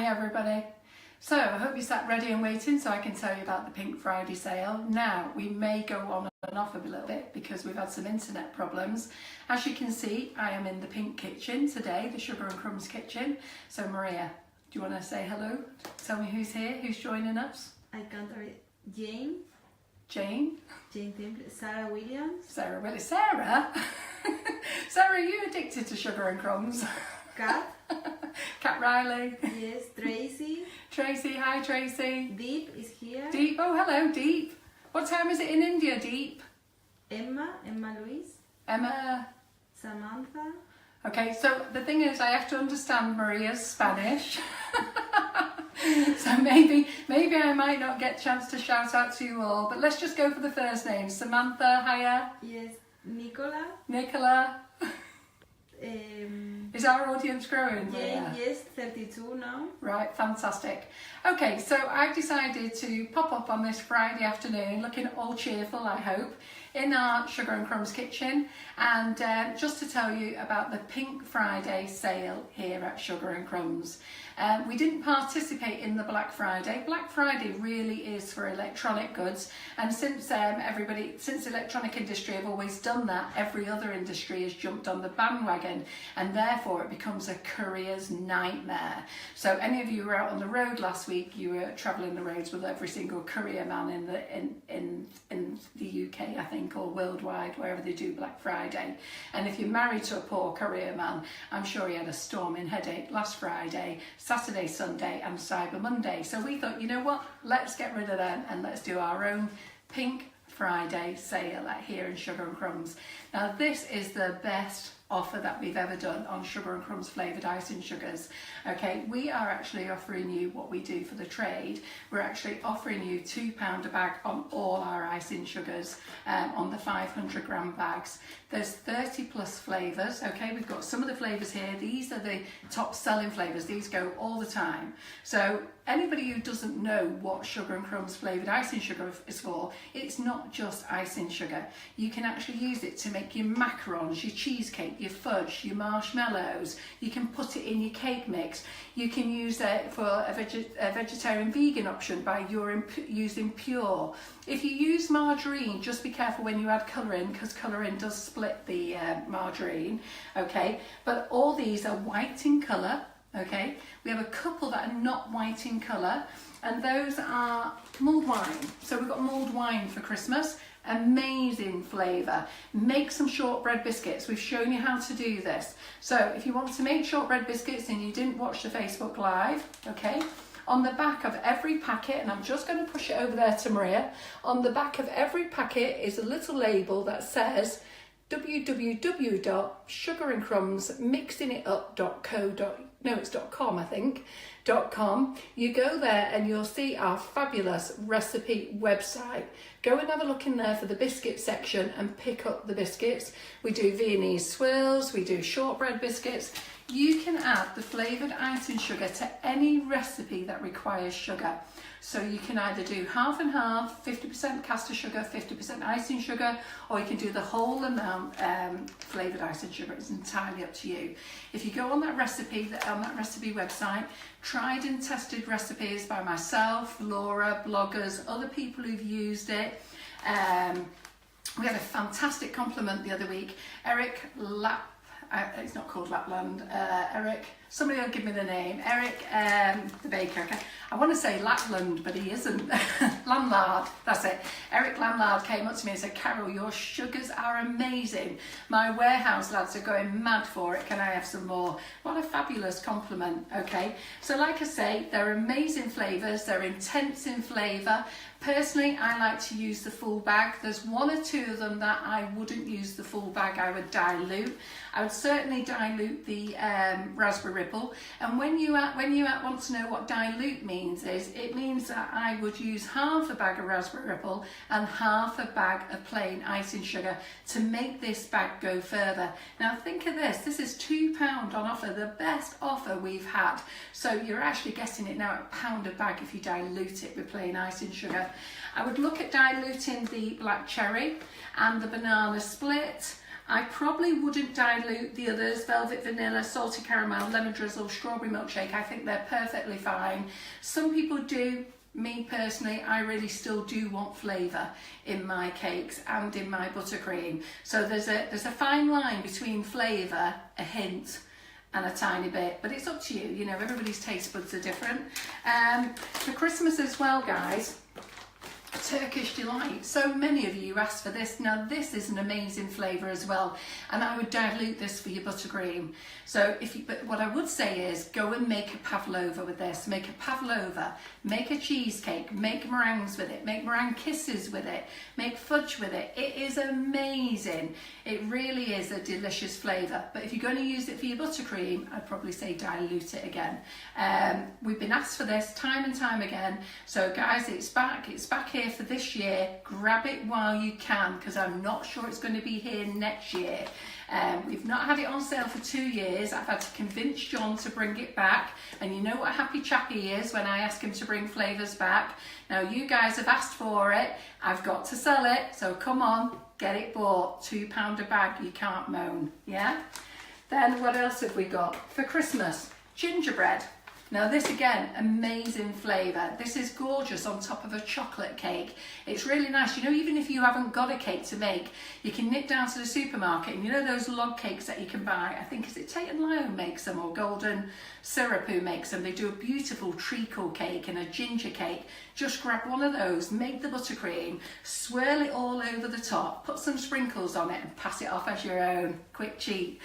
Hi everybody. So I hope you sat ready and waiting so I can tell you about the Pink Friday sale. Now we may go on and off a little bit because we've had some internet problems. As you can see, I am in the pink kitchen today, the Sugar and Crumbs kitchen. So Maria, do you want to say hello? Tell me who's here, who's joining us? I can't read. Jane. Jane. Jane Temple. Sarah Williams. Sarah Williams. Sarah? Sarah, are you addicted to Sugar and Crumbs? Kat. Kat Riley. Yes. Tracy. Tracy, hi Tracy. Deep is here. Deep, oh hello Deep. What time is it in India, Deep? Emma Louise. Emma. Samantha. Okay, so the thing is I have to understand Maria's Spanish. So maybe I might not get a chance to shout out to you all, but let's just go for the first names. Samantha, hiya. Yes. Nicola. Nicola. Is our audience growing? Jane, yes, 32 now. Right, fantastic. Okay, so I've decided to pop up on this Friday afternoon, looking all cheerful, I hope, in our Sugar and Crumbs kitchen, and just to tell you about the Pink Friday sale here at Sugar and Crumbs. We didn't participate in the Black Friday. Black Friday really is for electronic goods, and since the electronic industry have always done that, every other industry has jumped on the bandwagon, and therefore it becomes a courier's nightmare. So any of you who were out on the road last week, you were travelling the roads with every single courier man in the UK, I think, or worldwide, wherever they do Black Friday. And if you're married to a poor courier man, I'm sure he had a storming headache last Friday, Saturday, Sunday and Cyber Monday. So we thought, you know what, let's get rid of them and let's do our own Pink Friday sale here in Sugar and Crumbs. Now this is the best offer that we've ever done on Sugar and Crumbs flavoured icing sugars. Okay, we are actually offering you what we do for the trade. We're actually offering you £2 a bag on all our icing sugars on the 500 gram bags. There's 30 plus flavours. Okay, we've got some of the flavours here. These are the top selling flavours. These go all the time. So anybody who doesn't know what Sugar and Crumbs flavoured icing sugar is for, it's not just icing sugar. You can actually use it to make your macarons, your cheesecake, your fudge, your marshmallows. You can put it in your cake mix. You can use it for a vegetarian vegan option by using pure. If you use margarine, just be careful when you add colour in, because colour in does split the margarine. Okay, but all these are white in colour. Okay, we have a couple that are not white in colour, and those are mulled wine. So we've got mulled wine for Christmas. Amazing flavour. Make some shortbread biscuits. We've shown you how to do this. So if you want to make shortbread biscuits and you didn't watch the Facebook Live, okay, on the back of every packet, and I'm just going to push it over there to Maria, on the back of every packet is a little label that says www.sugarandcrumbsmixingitup.com, I think, .com. You go there and you'll see our fabulous recipe website. Go and have a look in there for the biscuit section and pick up the biscuits. We do Viennese swirls, we do shortbread biscuits. You can add the flavoured icing sugar to any recipe that requires sugar. So you can either do half and half, 50% caster sugar, 50% icing sugar, or you can do the whole amount flavoured icing sugar. It's entirely up to you. If you go on that recipe website, tried and tested recipes by myself, Laura, bloggers, other people who've used it. We had a fantastic compliment the other week. Eric it's not called Lapland. Eric, somebody will give me the name. Eric, the baker. Okay. I want to say Lapland, but he isn't. Landlard, that's it. Eric Landlard came up to me and said, Carol, your sugars are amazing. My warehouse lads are going mad for it. Can I have some more? What a fabulous compliment. Okay, so like I say, they're amazing flavours. They're intense in flavour. Personally, I like to use the full bag. There's one or two of them that I wouldn't use the full bag. I would dilute. I would certainly dilute the raspberry ripple. And when you want to know what dilute means, it means that I would use half a bag of raspberry ripple and half a bag of plain icing sugar to make this bag go further. Now think of this. This is £2 on offer, the best offer we've had. So you're actually getting it now at £1 a bag if you dilute it with plain icing sugar. I would look at diluting the black cherry and the banana split I probably wouldn't dilute the others, velvet vanilla, salted caramel, lemon drizzle, strawberry milkshake. I think they're perfectly fine. Some people do. Me personally, I really still do want flavour in my cakes and in my buttercream. So there's a fine line between flavour, a hint, and a tiny bit, but it's up to you. You know, everybody's taste buds are different. For Christmas as well, guys, Turkish Delight. So many of you asked for this. Now this is an amazing flavour as well, and I would dilute this for your buttercream. So but what I would say is go and make a pavlova with this. Make a pavlova, make a cheesecake, make meringues with it, make meringue kisses with it, make fudge with it. It is amazing. It really is a delicious flavour. But if you're going to use it for your buttercream, I'd probably say dilute it again. We've been asked for this time and time again. So guys, it's back here for this year. Grab it while you can, because I'm not sure it's going to be here next year. We've not had it on sale for 2 years. I've had to convince John to bring it back, and you know what a happy chap he is when I ask him to bring flavours back. Now you guys have asked for it, I've got to sell it, so come on, get it bought. £2 a bag, you can't moan, yeah? Then what else have we got for Christmas? Gingerbread. Now this again, amazing flavour. This is gorgeous on top of a chocolate cake. It's really nice. You know, even if you haven't got a cake to make, you can nip down to the supermarket and you know those log cakes that you can buy? I think, is it Tate and Lyle makes them, or Golden Syrup who makes them? They do a beautiful treacle cake and a ginger cake. Just grab one of those, make the buttercream, swirl it all over the top, put some sprinkles on it and pass it off as your own. Quick cheat.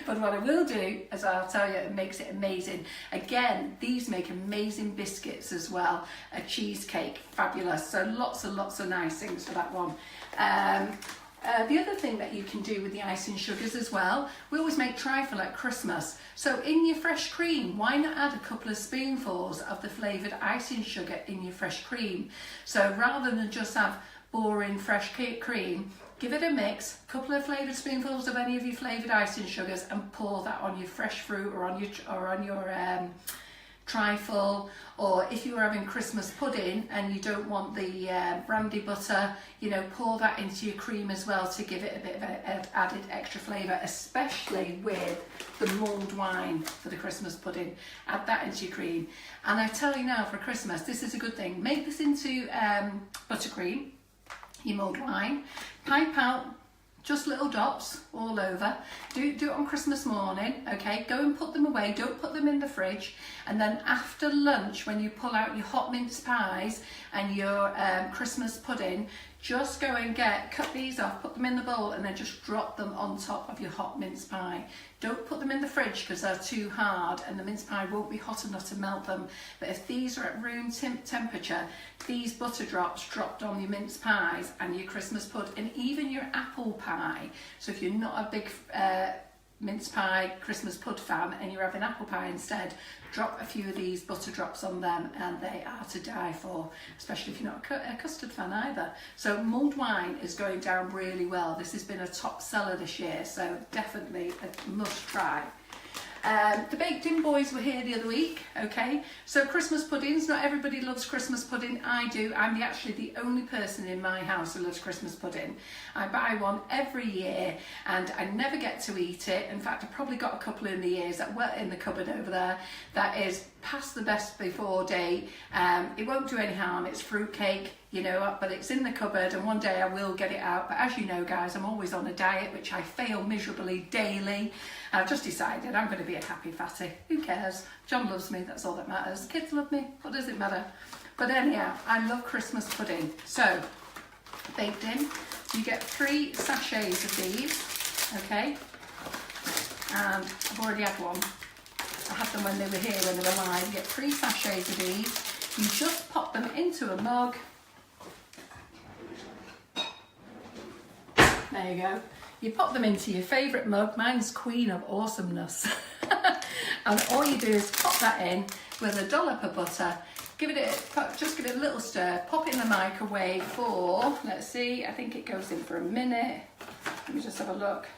But what I will do, as I'll tell you, it makes it amazing. Again, these make amazing biscuits as well. A cheesecake, fabulous. So lots and lots of nice things for that one. The other thing that you can do with the icing sugars as well, we always make trifle at Christmas. So in your fresh cream, why not add a couple of spoonfuls of the flavoured icing sugar in your fresh cream? So rather than just have boring fresh cream, give it a mix, a couple of flavoured spoonfuls of any of your flavoured icing sugars, and pour that on your fresh fruit or on your trifle. Or if you're having Christmas pudding and you don't want the brandy butter, you know, pour that into your cream as well to give it a bit of added extra flavour, especially with the mulled wine for the Christmas pudding. Add that into your cream. And I tell you now, for Christmas, this is a good thing. Make this into buttercream, your mulled wine, pipe out just little dots all over. Do it on Christmas morning, okay? Go and put them away, don't put them in the fridge. And then after lunch, when you pull out your hot mince pies and your Christmas pudding, just go and cut these off, put them in the bowl, and then just drop them on top of your hot mince pie. Don't put them in the fridge because they're too hard and the mince pie won't be hot enough to melt them. But if these are at room temperature, these butter drops dropped on your mince pies and your Christmas pudding, and even your apple pie. So if you're not a big mince pie Christmas pud fan and you're having apple pie instead, drop a few of these butter drops on them and they are to die for, especially if you're not a custard fan either. So mulled wine is going down really well. This has been a top seller this year, so definitely a must try. The baked in boys were here the other week, okay? So Christmas puddings, not everybody loves Christmas pudding. I do. I'm actually the only person in my house who loves Christmas pudding. I buy one every year and I never get to eat it. In fact, I've probably got a couple in the years that were in the cupboard over there that is past the best before date. It won't do any harm. It's fruitcake, you know, but it's in the cupboard and one day I will get it out. But as you know, guys, I'm always on a diet, which I fail miserably daily. I've just decided I'm going to be a happy fatty. Who cares? John loves me, that's all that matters. Kids love me, what does it matter? But anyhow, I love Christmas pudding. So, baked in, you get 3 sachets of these, okay? And I've already had one. I had them when they were here, when they were live. You get 3 sachets of these. You just pop them into a mug. There you go. You pop them into your favourite mug. Mine's Queen of Awesomeness. And all you do is pop that in with a dollop of butter. Just give it a little stir. Pop it in the microwave for, let's see, I think it goes in for a minute. Let me just have a look.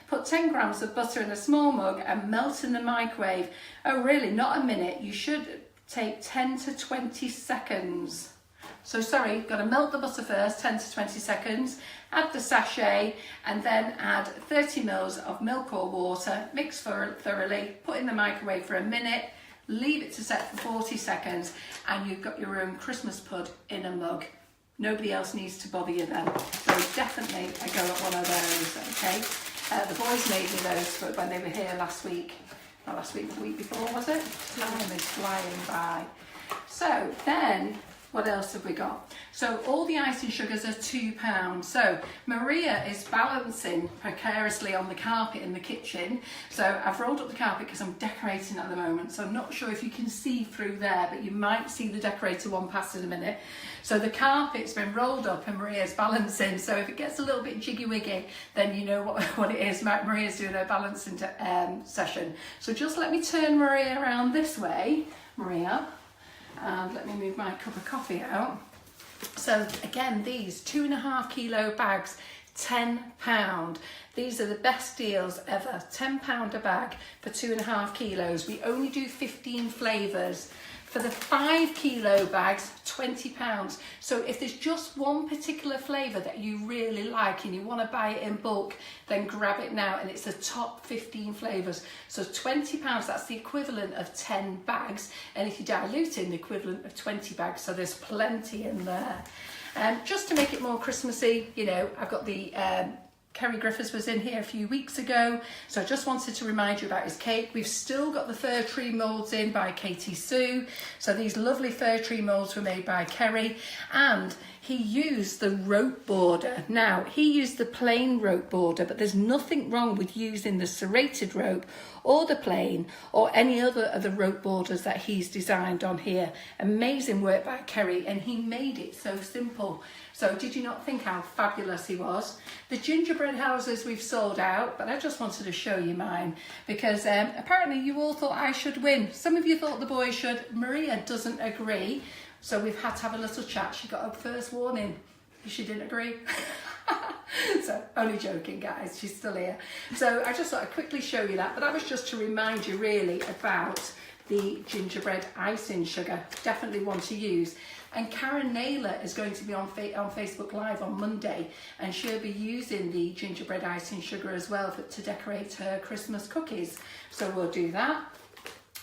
Put 10 grams of butter in a small mug and melt in the microwave. Oh really, not a minute. You should take 10 to 20 seconds So sorry, got to melt the butter first, 10 to 20 seconds, add the sachet, and then add 30 mils of milk or water, mix thoroughly, put in the microwave for a minute, leave it to set for 40 seconds, and you've got your own Christmas pud in a mug. Nobody else needs to bother you then. So definitely a go at one of those, okay? The boys made me those when they were here last week. Not last week, the week before, was it? Time is flying by. So then, what else have we got? So all the icing sugars are £2. So Maria is balancing precariously on the carpet in the kitchen. So I've rolled up the carpet because I'm decorating at the moment. So I'm not sure if you can see through there, but you might see the decorator one pass in a minute. So the carpet's been rolled up and Maria's balancing. So if it gets a little bit jiggy-wiggy, then you know what it is. Maria's doing her balancing session. So just let me turn Maria around this way, Maria. And let me move my cup of coffee out. So again, these 2.5 kilo bags, £10. These are the best deals ever. £10 a bag for 2.5 kilos. We only do 15 flavours. For the 5 kilo bags, £20. So if there's just one particular flavour that you really like and you want to buy it in bulk, then grab it now, and it's the top 15 flavours. So £20, that's the equivalent of 10 bags. And if you dilute in, the equivalent of 20 bags. So there's plenty in there. Just to make it more Christmassy, you know, I've got the Kerry Griffiths was in here a few weeks ago, so I just wanted to remind you about his cake. We've still got the fir tree moulds in by Katie Sue. So these lovely fir tree moulds were made by Kerry, and he used the rope border. Now, he used the plain rope border, but there's nothing wrong with using the serrated rope or the plain or any other of the rope borders that he's designed on here. Amazing work by Kerry, and he made it so simple. So did you not think how fabulous he was? The gingerbread houses we've sold out, but I just wanted to show you mine because apparently you all thought I should win. Some of you thought the boys should. Maria doesn't agree. So we've had to have a little chat. She got her first warning. She didn't agree. So only joking, guys. She's still here. So I just thought I'd quickly show you that. But that was just to remind you really about the gingerbread icing sugar. Definitely one to use. And Karen Naylor is going to be on Facebook Live on Monday, and she'll be using the gingerbread icing sugar as well to decorate her Christmas cookies. So we'll do that.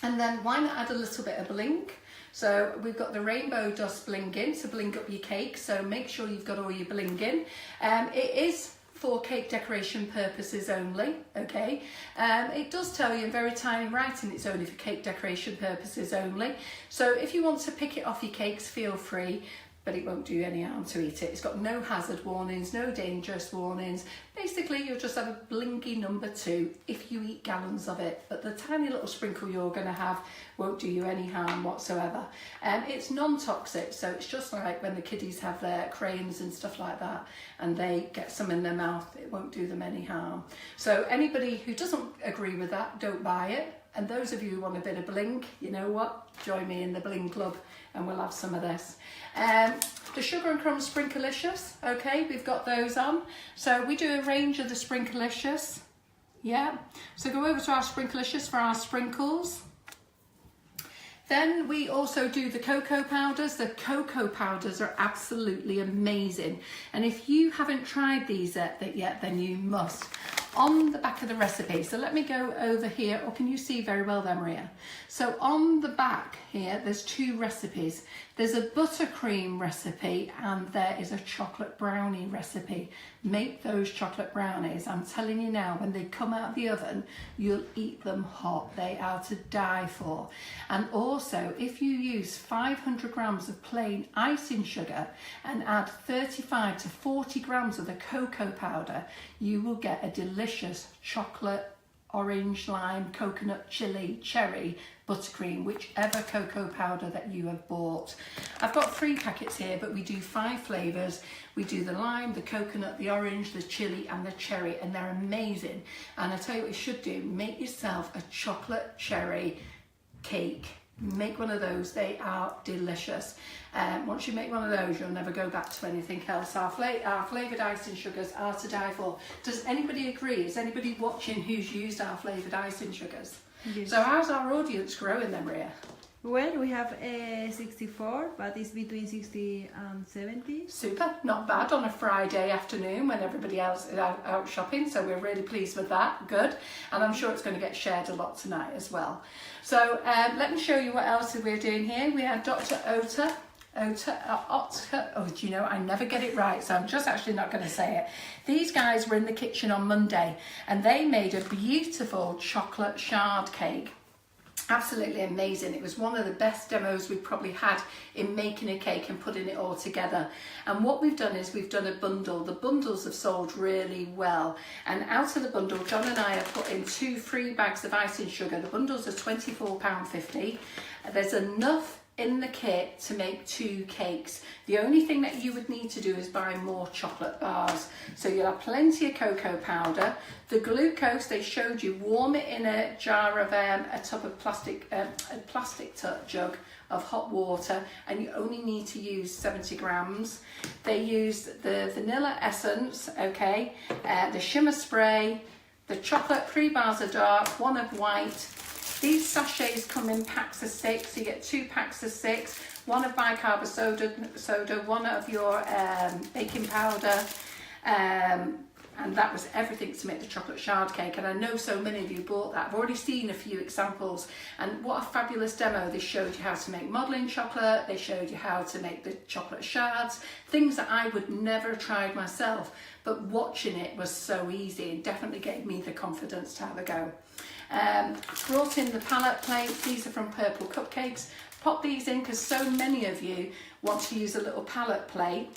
And then why not add a little bit of bling? So we've got the rainbow dust bling in to bling up your cake. So make sure you've got all your bling in. It is for cake decoration purposes only, okay? It does tell you in very tiny writing it's only for cake decoration purposes only. So if you want to pick it off your cakes, feel free, but it won't do any harm to eat it. It's got no hazard warnings, no dangerous warnings. Basically, you'll just have a blingy number 2 if you eat gallons of it, but the tiny little sprinkle you're gonna have won't do you any harm whatsoever. It's non-toxic, so it's just like when the kiddies have their crayons and stuff like that, and they get some in their mouth, it won't do them any harm. So anybody who doesn't agree with that, don't buy it. And those of you who want a bit of bling, you know what? Join me in the bling club and we'll have some of this. The Sugar and Crumbs Sprinklicious, okay, we've got those on. So we do a range of the Sprinklicious. Yeah, so go over to our Sprinklicious for our sprinkles. Then we also do the cocoa powders. The cocoa powders are absolutely amazing. And if you haven't tried these yet, then you must. On the back of the recipe, so let me go over here, or can you see very well there, Maria? So on the back here, there's 2 recipes. There's a buttercream recipe and there is a chocolate brownie recipe. Make those chocolate brownies. I'm telling you now, when they come out of the oven, you'll eat them hot. They are to die for. And also, if you use 500 grams of plain icing sugar and add 35 to 40 grams of the cocoa powder, you will get a delicious chocolate, orange, lime, coconut, chili, cherry, buttercream, whichever cocoa powder that you have bought. I've got 3 packets here, but we do 5 flavours. We do the lime, the coconut, the orange, the chili and the cherry, and they're amazing. And I tell you what you should do, make yourself a chocolate cherry cake. Make one of those, they are delicious. Once you make one of those, you'll never go back to anything else. Our flavoured icing sugars are to die for. Does anybody agree? Is anybody watching who's used our flavoured icing sugars? Yes. So how's our audience growing then, Maria? Well, we have 64, but it's between 60 and 70. Super, not bad on a Friday afternoon when everybody else is out shopping, so we're really pleased with that, good. And I'm sure it's going to get shared a lot tonight as well. So let me show you what else we're doing here. We have Dr. Oetker, oh, do you know, I never get it right, so I'm just actually not going to say it. These guys were in the kitchen on Monday and they made a beautiful chocolate shard cake. Absolutely amazing. It was one of the best demos we've probably had in making a cake and putting it all together. And what we've done is we've done a bundle. The bundles have sold really well. And out of the bundle, John and I have put in 2 free bags of icing sugar. The bundles are £24.50. There's enough in the kit to make 2 cakes. The only thing that you would need to do is buy more chocolate bars. So you'll have plenty of cocoa powder. The glucose, they showed you, warm it in a jar of a tub of plastic jug of hot water, and you only need to use 70 grams. They used the vanilla essence, okay, the shimmer spray, the chocolate, 3 bars of dark, 1 of white. These sachets come in packs of 6, so you get 2 packs of 6, 1 of bicarb soda, 1 of your baking powder, and that was everything to make the chocolate shard cake. And I know so many of you bought that. I've already seen a few examples, and what a fabulous demo. They showed you how to make modelling chocolate, they showed you how to make the chocolate shards, things that I would never have tried myself, but watching it was so easy and definitely gave me the confidence to have a go. Brought in the palette plates. These are from Purple Cupcakes. Pop these in because so many of you want to use a little palette plate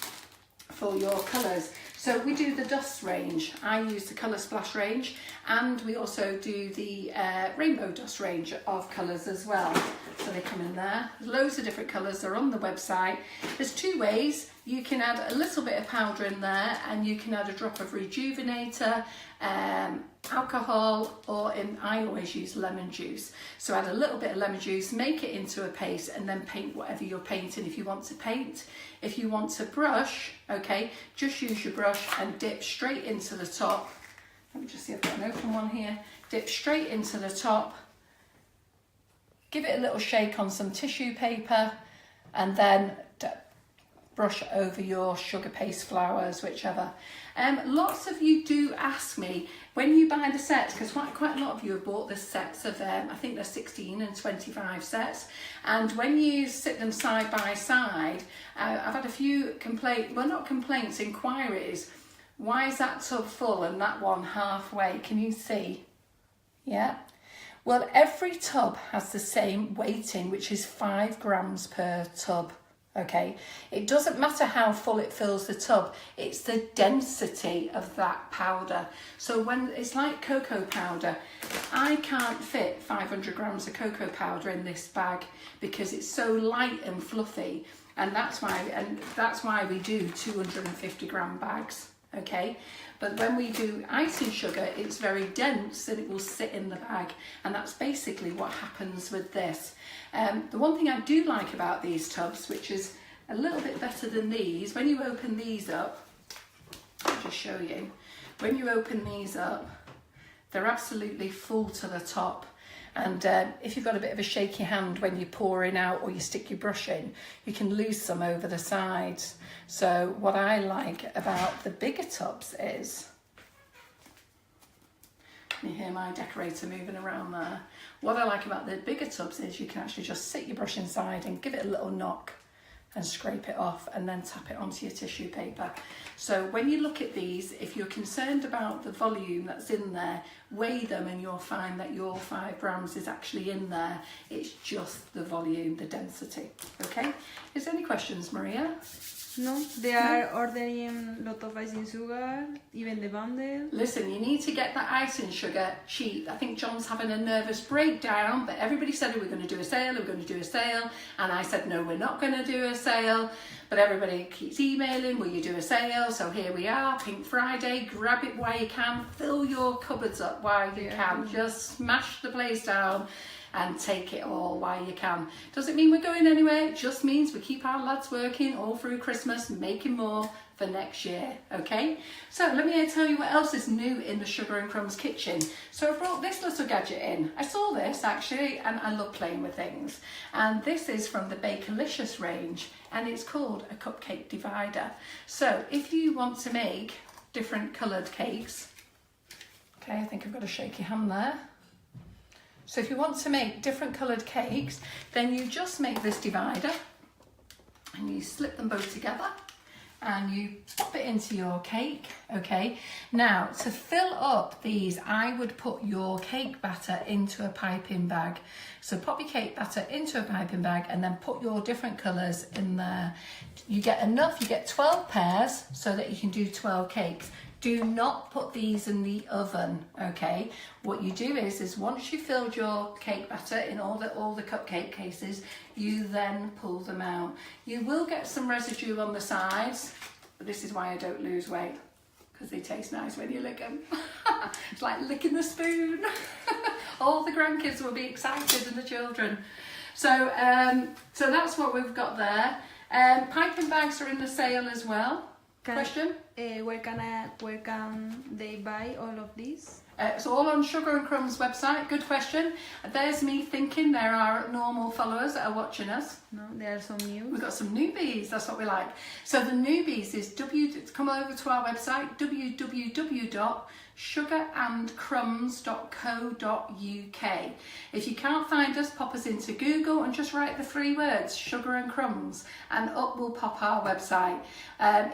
for your colours. So we do the dust range. I use the Colour Splash range, and we also do the rainbow dust range of colours as well. So they come in there. There's loads of different colours. They're on the website. There's 2 ways. You can add a little bit of powder in there, and you can add a drop of rejuvenator, alcohol, or I always use lemon juice. So add a little bit of lemon juice, make it into a paste, and then paint whatever you're painting. If you want to paint, if you want to brush, okay, just use your brush and dip straight into the top. Let me just see, I've got an open one here. Dip straight into the top, give it a little shake on some tissue paper, and then brush over your sugar paste flowers, whichever. Lots of you do ask me when you buy the sets, because quite a lot of you have bought the sets of I think they're 16 and 25 sets, and when you sit them side by side, I've had a few inquiries. Why is that tub full and that one halfway? Can you see? Yeah. Well, every tub has the same weighting, which is 5 grams per tub. Okay, it doesn't matter how full it fills the tub, it's the density of that powder. So when it's like cocoa powder, I can't fit 500 grams of cocoa powder in this bag because it's so light and fluffy, and that's why we do 250 gram bags. Okay, but when we do icing sugar, it's very dense and it will sit in the bag, and that's basically what happens with this. The one thing I do like about these tubs, which is a little bit better than these, when you open these up, I'll just show you, when you open these up, they're absolutely full to the top. And if you've got a bit of a shaky hand when you're pouring out or you stick your brush in, you can lose some over the sides. So what I like about the bigger tubs is, you hear my decorator moving around there. What I like about the bigger tubs is you can actually just sit your brush inside and give it a little knock and scrape it off and then tap it onto your tissue paper. So when you look at these, if you're concerned about the volume that's in there, weigh them and you'll find that your 5 grams is actually in there. It's just the volume, the density. Okay? Is there any questions, Maria? No, they are ordering lot of icing sugar, even the bundle. Listen, you need to get that icing sugar cheap. I think John's having a nervous breakdown, but everybody said we were going to do a sale, and I said no, we're not going to do a sale, but everybody keeps emailing, will you do a sale? So here we are, Pink Friday, grab it while you can, fill your cupboards up while you can, just smash the place down. and take it all while you can. Doesn't mean we're going anywhere, it just means we keep our lads working all through Christmas, making more for next year, okay? So let me tell you what else is new in the Sugar and Crumbs kitchen. So I brought this little gadget in. I saw this actually and I love playing with things. And this is from the Bakerlicious range and it's called a cupcake divider. So if you want to make different coloured cakes, okay, I think I've got a shaky hand there. So if you want to make different coloured cakes, then you just make this divider and you slip them both together and you pop it into your cake, okay? Now, to fill up these, I would put your cake batter into a piping bag. So pop your cake batter into a piping bag and then put your different colours in there. You get enough, you get 12 pairs so that you can do 12 cakes. Do not put these in the oven, okay? What you do is once you've filled your cake batter in all the cupcake cases, you then pull them out. You will get some residue on the sides, but this is why I don't lose weight, because they taste nice when you lick them. It's like licking the spoon. All the grandkids will be excited and the children. So, so that's what we've got there. Piping bags are in the sale as well. Question? Where can they buy all of these? It's all on Sugar and Crumbs website. Good question. There's me thinking there are normal followers that are watching us. No, there are some new. We've got some newbies, that's what we like. So the newbies is come over to our website, www.sugarandcrumbs.co.uk. If you can't find us, pop us into Google and just write the 3 words, Sugar and Crumbs, and up will pop our website.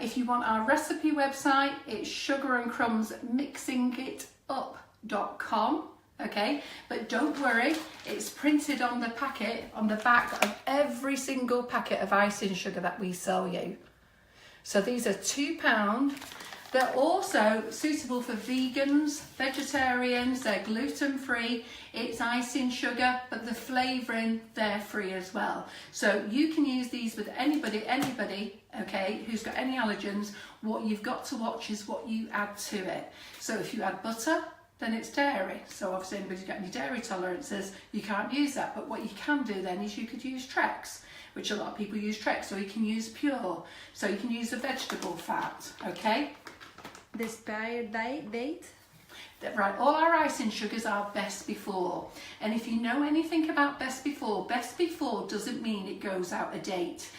If you want our recipe website, it's sugarandcrumbsmixingitup.com. Okay, but don't worry, it's printed on the packet, on the back of every single packet of icing sugar that we sell you. So these are £2. They're also suitable for vegans, vegetarians, they're gluten-free, it's icing sugar, but the flavouring, they're free as well. So you can use these with anybody, okay, who's got any allergens. What you've got to watch is what you add to it. So if you add butter, then it's dairy. So obviously anybody's got any dairy tolerances, you can't use that. But what you can do then is you could use Trex, which a lot of people use Trex, or you can use Pure. So you can use the vegetable fat, okay? The expired date? Right, all our icing sugars are best before. And if you know anything about best before doesn't mean it goes out of date.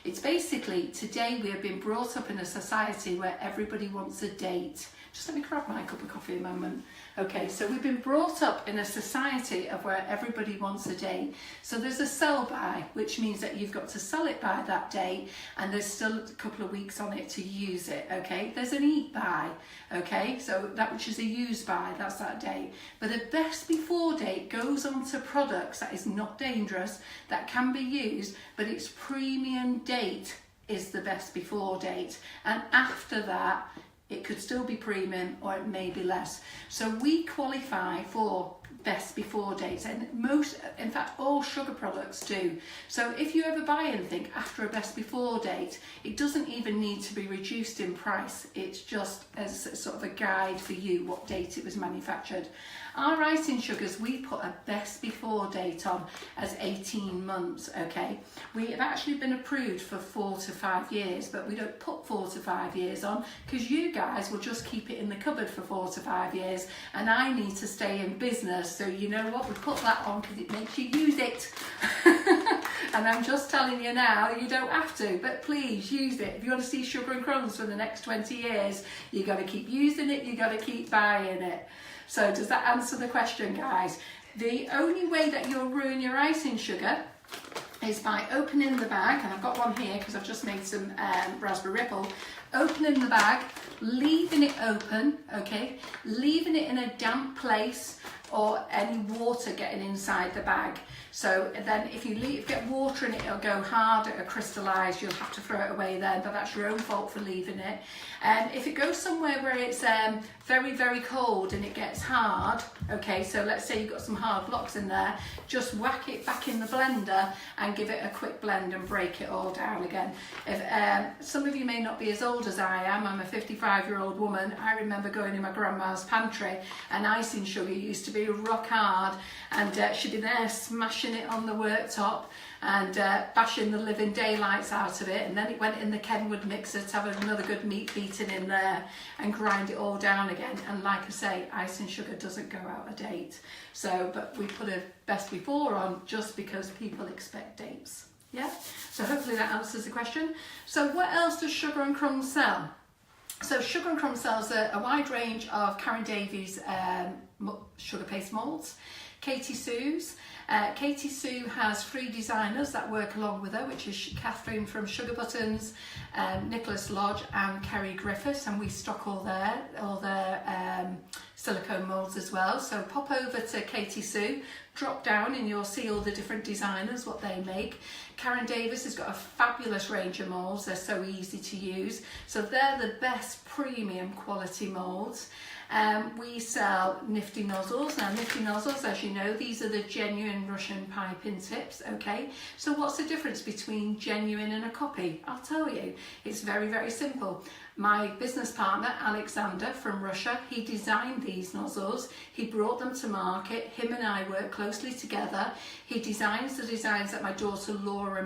It's basically, today we have been brought up in a society where everybody wants a date. Just let me grab my cup of coffee a moment. Okay, so we've been brought up in a society of where everybody wants a date. So there's a sell by, which means that you've got to sell it by that date and there's still a couple of weeks on it to use it, okay? There's an eat by, okay? So that which is a use by, that's that date. But a best before date goes on to products that is not dangerous, that can be used, but its premium date is the best before date. And after that, it could still be premium or it may be less. So we qualify for best before dates, and most, in fact all sugar products do. So if you ever buy anything after a best before date, it doesn't even need to be reduced in price. It's just as sort of a guide for you what date it was manufactured. Our icing sugars, we put a best before date on as 18 months, okay? We have actually been approved for 4 to 5 years, but we don't put 4 to 5 years on because you guys will just keep it in the cupboard for 4 to 5 years and I need to stay in business. So you know what, we put that on because it makes you use it. And I'm just telling you now, you don't have to, but please use it. If you want to see Sugar and Crumbs for the next 20 years, you've got to keep using it, you've got to keep buying it. So does that answer the question, guys? The only way that you'll ruin your icing sugar is by opening the bag, and I've got one here because I've just made some raspberry ripple. Opening the bag, leaving it open, okay? Leaving it in a damp place or any water getting inside the bag. So then if you get water in it, it'll go hard, it'll crystallise, you'll have to throw it away then, but that's your own fault for leaving it. If it goes somewhere where it's very, very cold and it gets hard, okay, so let's say you've got some hard blocks in there, just whack it back in the blender and give it a quick blend and break it all down again. If some of you may not be as old old as I am, I'm a 55-year-old woman, I remember going in my grandma's pantry and icing sugar used to be rock hard, and she'd be there smashing it on the worktop and bashing the living daylights out of it, and then it went in the Kenwood mixer to have another good meat beating in there and grind it all down again. And like I say, icing sugar doesn't go out of date. So, but we put a best before on just because people expect dates. Yeah, so hopefully that answers the question. So what else does Sugar and Crumbs sell? So Sugar and Crumbs sells a wide range of Karen Davies sugar paste moulds, Katie Sue's. Katie Sue has 3 designers that work along with her, which is Catherine from Sugar Buttons, Nicholas Lodge and Kerry Griffiths, and we stock all their silicone moulds as well. So pop over to Katie Sue, drop down and you'll see all the different designers, what they make. Karen Davis has got a fabulous range of moulds, they're so easy to use. So they're the best premium quality moulds. We sell Nifty Nozzles. Now Nifty Nozzles, as you know, these are the genuine Russian piping tips, okay? So what's the difference between genuine and a copy? I'll tell you, it's very, very simple. My business partner, Alexander from Russia, he designed these nozzles. He brought them to market. Him and I work closely together. He designs the designs that my daughter Laura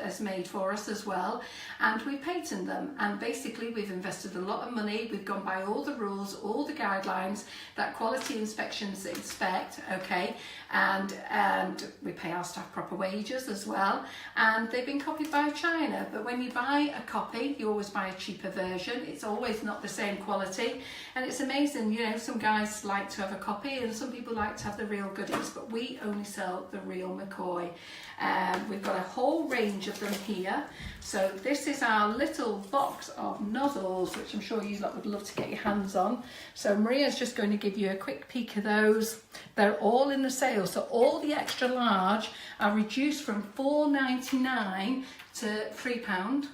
has made for us as well. And we patent them. And basically we've invested a lot of money. We've gone by all the rules, all the guidelines that quality inspections expect, okay? And we pay our staff proper wages as well. And they've been copied by China. But when you buy a copy, you always buy a cheaper version. It's always not the same quality, and it's amazing, you know, some guys like to have a copy and some people like to have the real goodies, but we only sell the real McCoy. We've got a whole range of them here. So this is our little box of nozzles, which I'm sure you lot would love to get your hands on. So Maria's just going to give you a quick peek of those. They're all in the sale, so all the extra large are reduced from £4.99 to £3.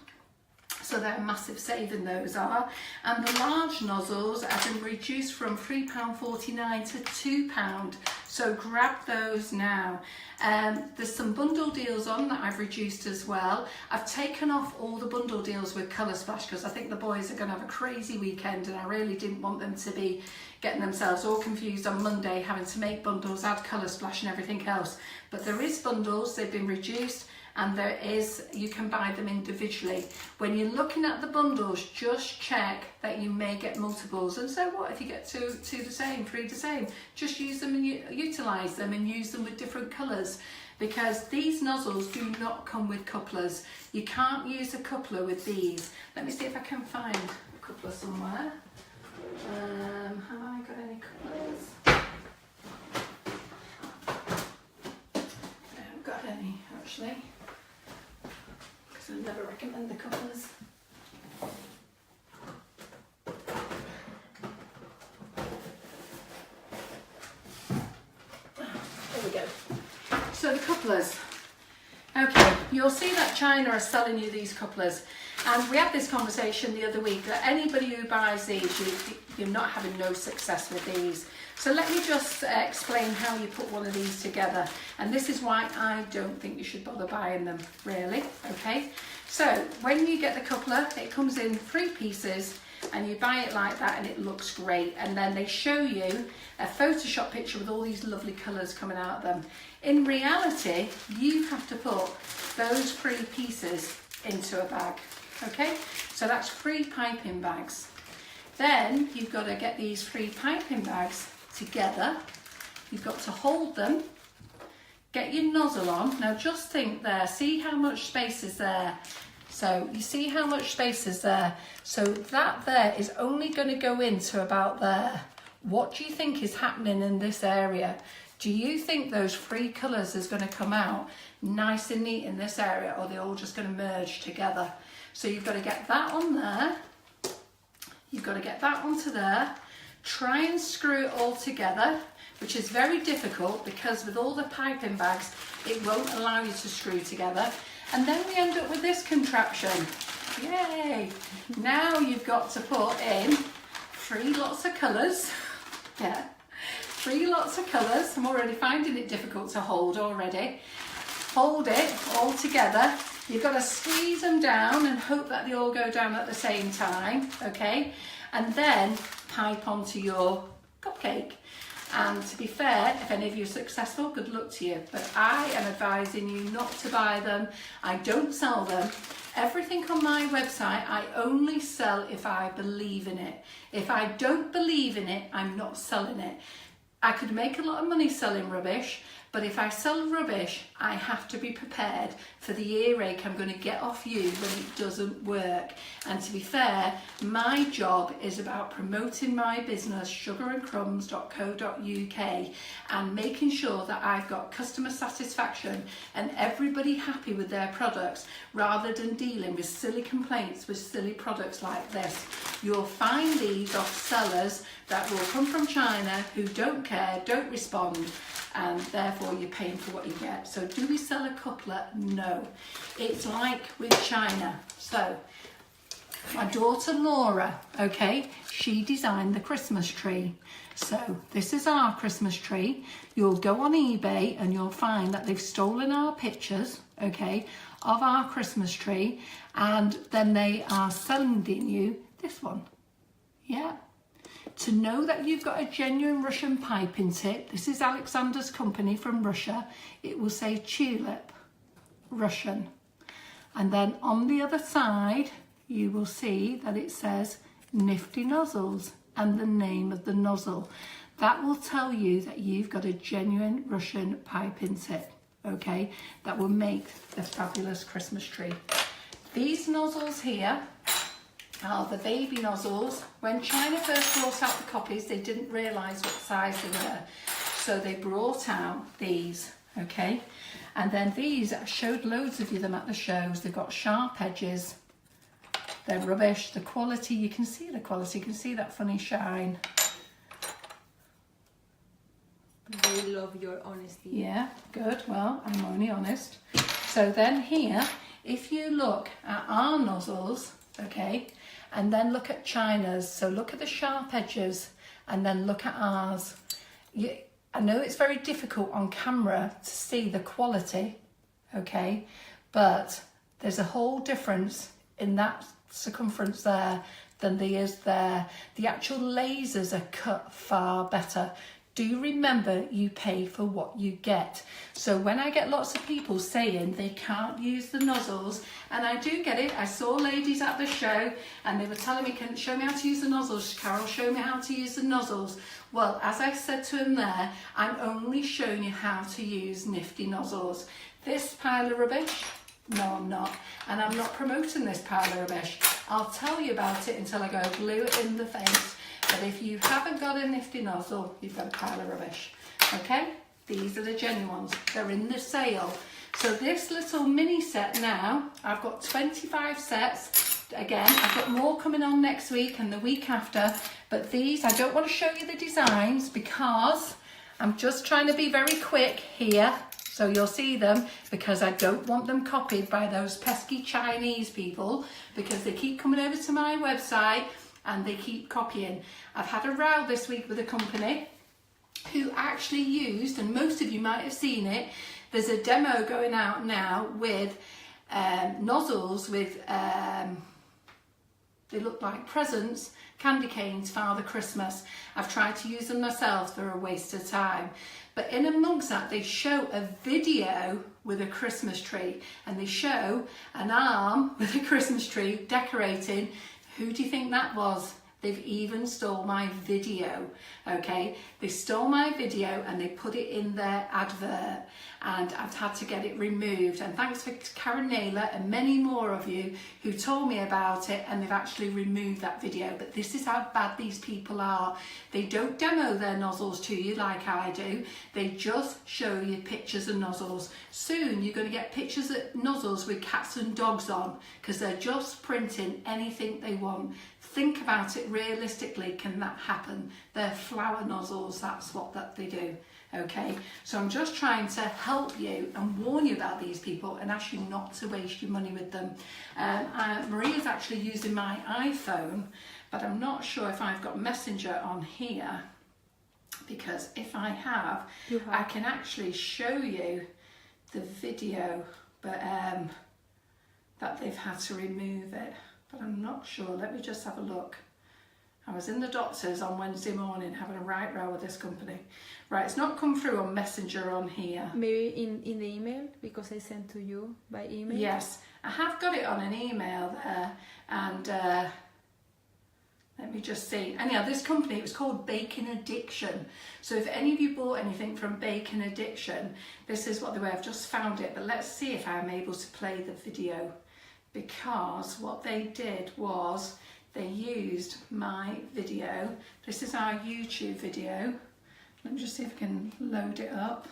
So they're a massive saving, those are. And the large nozzles have been reduced from £3.49 to £2. So grab those now. There's some bundle deals on that I've reduced as well. I've taken off all the bundle deals with Colour Splash because I think the boys are going to have a crazy weekend, and I really didn't want them to be getting themselves all confused on Monday, having to make bundles, add Colour Splash and everything else. But there is bundles, they've been reduced. And there is, you can buy them individually. When you're looking at the bundles, just check that you may get multiples. And so what if you get two the same, 3 the same? Just use them and utilise them and use them with different colours, because these nozzles do not come with couplers. You can't use a coupler with these. Let me see if I can find a coupler somewhere. Have I got any couplers? I haven't got any actually. I never recommend the couplers. There we go. So the couplers. Okay, you'll see that China are selling you these couplers. And we had this conversation the other week that anybody who buys these, you're not having no success with these. So let me just explain how you put one of these together. And this is why I don't think you should bother buying them, really, okay? So when you get the coupler, it comes in 3 pieces and you buy it like that and it looks great. And then they show you a Photoshop picture with all these lovely colours coming out of them. In reality, you have to put those 3 pieces into a bag, okay? So that's 3 piping bags. Then you've got to get these 3 piping bags together. You've got to hold them, get your nozzle on. Now just think there, see how much space is there. So you see how much space is there. So that there is only going to go into about there. What do you think is happening in this area? Do you think those 3 colours is going to come out nice and neat in this area, or are they all just going to merge together? So you've got to get that on there. You've got to get that onto there. Try and screw it all together, which is very difficult because with all the piping bags, it won't allow you to screw together. And then we end up with this contraption. Yay! Now you've got to put in 3 lots of colours. Yeah, 3 lots of colours. I'm already finding it difficult to hold already. Hold it all together. You've got to squeeze them down and hope that they all go down at the same time, okay? And then pipe onto your cupcake. And to be fair, if any of you are successful, good luck to you. But I am advising you not to buy them. I don't sell them. Everything on my website, I only sell if I believe in it. If I don't believe in it, I'm not selling it. I could make a lot of money selling rubbish, but if I sell rubbish, I have to be prepared for the earache I'm going to get off you when it doesn't work. And to be fair, my job is about promoting my business, sugarandcrumbs.co.uk, and making sure that I've got customer satisfaction and everybody happy with their products, rather than dealing with silly complaints with silly products like this. You'll find these off sellers that will come from China who don't care, don't respond, and therefore you're paying for what you get. So do we sell a couplet? No. It's like with China. So my daughter Laura, okay, she designed the Christmas tree. So this is our Christmas tree. You'll go on eBay and you'll find that they've stolen our pictures, okay, of our Christmas tree, and then they are sending you this one. Yeah. To know that you've got a genuine Russian piping tip, this is Alexander's company from Russia. It will say tulip, Russian. And then on the other side, you will see that it says Nifty Nozzles and the name of the nozzle. That will tell you that you've got a genuine Russian piping tip, okay? That will make the fabulous Christmas tree. These nozzles here are the baby nozzles. When China first brought out the copies, they didn't realise what size they were. So they brought out these, okay? And then these, I showed loads of you them at the shows. They've got sharp edges. They're rubbish. The quality, you can see the quality. You can see that funny shine. They love your honesty. Yeah, good. Well, I'm only honest. So then here, if you look at our nozzles, okay, and then look at China's, so look at the sharp edges and then look at ours. I know it's very difficult on camera to see the quality, okay, but there's a whole difference in that circumference there than there is there. The actual lasers are cut far better. Do remember you pay for what you get. So when I get lots of people saying they can't use the nozzles, and I do get it, I saw ladies at the show and they were telling me, "Can show me how to use the nozzles, Carol, show me how to use the nozzles." Well, as I said to him there, I'm only showing you how to use Nifty nozzles. This pile of rubbish, no I'm not, and I'm not promoting this pile of rubbish. I'll tell you about it until I go glue it in the face. But if you haven't got a Nifty nozzle, you've got a pile of rubbish, okay? These are the genuine ones. They're in the sale. So this little mini set now, I've got 25 sets. Again, I've got more coming on next week and the week after. But these, I don't want to show you the designs because I'm just trying to be very quick here. So you'll see them because I don't want them copied by those pesky Chinese people because they keep coming over to my website and they keep copying. I've had a row this week with a company who actually used, and most of you might have seen it, there's a demo going out now with nozzles with, they look like presents, candy canes, Father Christmas. I've tried to use them myself, they're a waste of time. But in amongst that, they show a video with a Christmas tree and they show an arm with a Christmas tree decorating. Who do you think that was? They've even stole my video, okay? They stole my video and they put it in their advert and I've had to get it removed. And thanks for Karen Naylor and many more of you who told me about it and they've actually removed that video. But this is how bad these people are. They don't demo their nozzles to you like I do. They just show you pictures of nozzles. Soon you're going to get pictures of nozzles with cats and dogs on because they're just printing anything they want. Think about it realistically, can that happen? They're flower nozzles, that's what that they do, okay? So I'm just trying to help you and warn you about these people and ask you not to waste your money with them. Maria's actually using my iPhone, but I'm not sure if I've got Messenger on here, because if I have, I can actually show you the video, but that they've had to remove it, but I'm not sure. Let me just have a look. I was in the doctor's on Wednesday morning having a right row with this company. Right, it's not come through on Messenger on here. Maybe in the email, because I sent to you by email. Yes, I have got it on an email there, and let me just see. Anyhow, this company, it was called Bacon Addiction. So if any of you bought anything from Bacon Addiction, this is what they were. I've just found it, but let's see if I'm able to play the video, because what they did was they used my video. This is our YouTube video. Let me just see if I can load it up.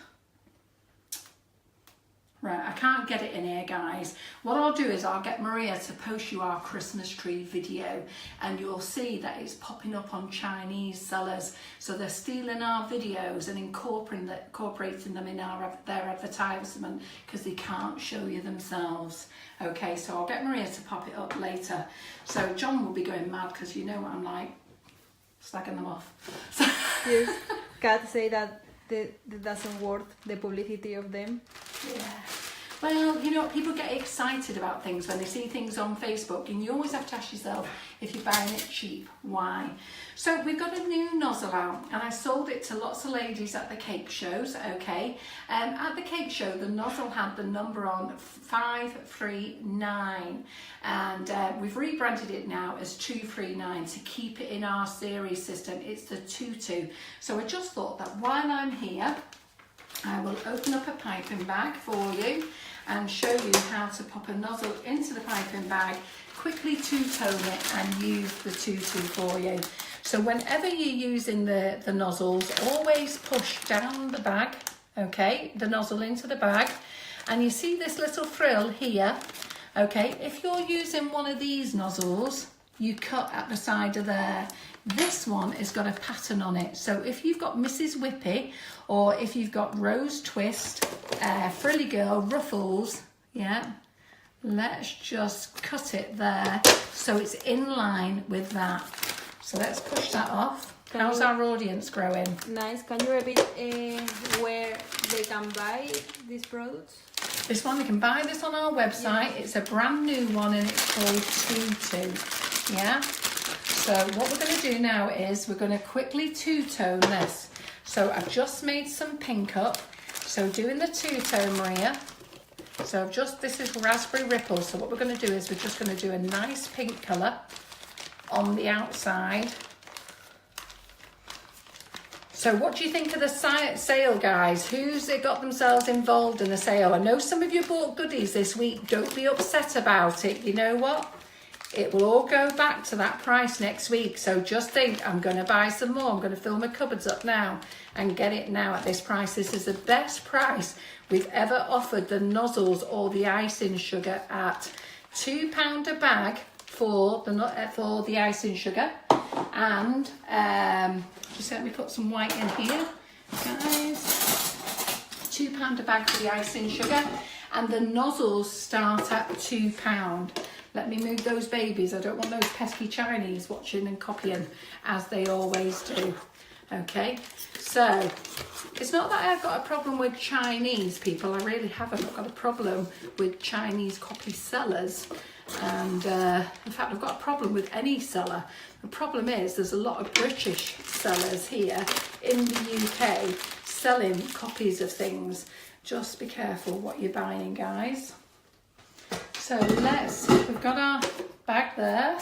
Right, I can't get it in here, guys. What I'll do is I'll get Maria to post you our Christmas tree video, and you'll see that it's popping up on Chinese sellers. So they're stealing our videos and incorporating them in their advertisement, because they can't show you themselves. Okay, so I'll get Maria to pop it up later. So John will be going mad, because you know what I'm like, slagging them off. So Yes, Kat say that that doesn't worth the publicity of them. yeah. Well, you know, people get excited about things when they see things on Facebook, and you always have to ask yourself, if you're buying it cheap, why? So we've got a new nozzle out, and I sold it to lots of ladies at the cake shows, okay? At the cake show, the nozzle had the number on 539, and we've rebranded it now as 239 to keep it in our series system. It's the 22. So I just thought that while I'm here, I will open up a piping bag for you and show you how to pop a nozzle into the piping bag, quickly two-tone it and use the 22 for you. So whenever you're using the nozzles, always push down the bag, okay, the nozzle into the bag, and you see this little frill here, okay, if you're using one of these nozzles, you cut at the side of there. This one has got a pattern on it. So if you've got Mrs. Whippy, or if you've got Rose Twist, Frilly Girl, Ruffles, yeah, let's just cut it there so it's in line with that. So let's push that off. How's our audience growing? Nice. Can you repeat where they can buy these products? This one, they can buy this on our website. It's a brand new one, and it's called Tutu. Yeah. So what we're going to do now is we're going to quickly two-tone this. So I've just made some pink up. So doing the two-tone, Maria. So this is Raspberry Ripple. So what we're going to do is we're just going to do a nice pink colour on the outside. So what do you think of the sale, guys? Who's got themselves involved in the sale? I know some of you bought goodies this week. Don't be upset about it. You know what? It will all go back to that price next week. So just think, I'm going to buy some more. I'm going to fill my cupboards up now and get it now at this price. This is the best price we've ever offered the nozzles or the icing sugar at. £2 a bag for the icing sugar. And just let me put some white in here, guys. £2 a bag for the icing sugar. And the nozzles start at £2. Let me move those babies. I don't want those pesky Chinese watching and copying, as they always do. Okay, so it's not that I've got a problem with Chinese people. I really haven't. I've got a problem with Chinese copy sellers. And in fact, I've got a problem with any seller. The problem is there's a lot of British sellers here in the UK selling copies of things. Just be careful what you're buying, guys. So we've got our bag there,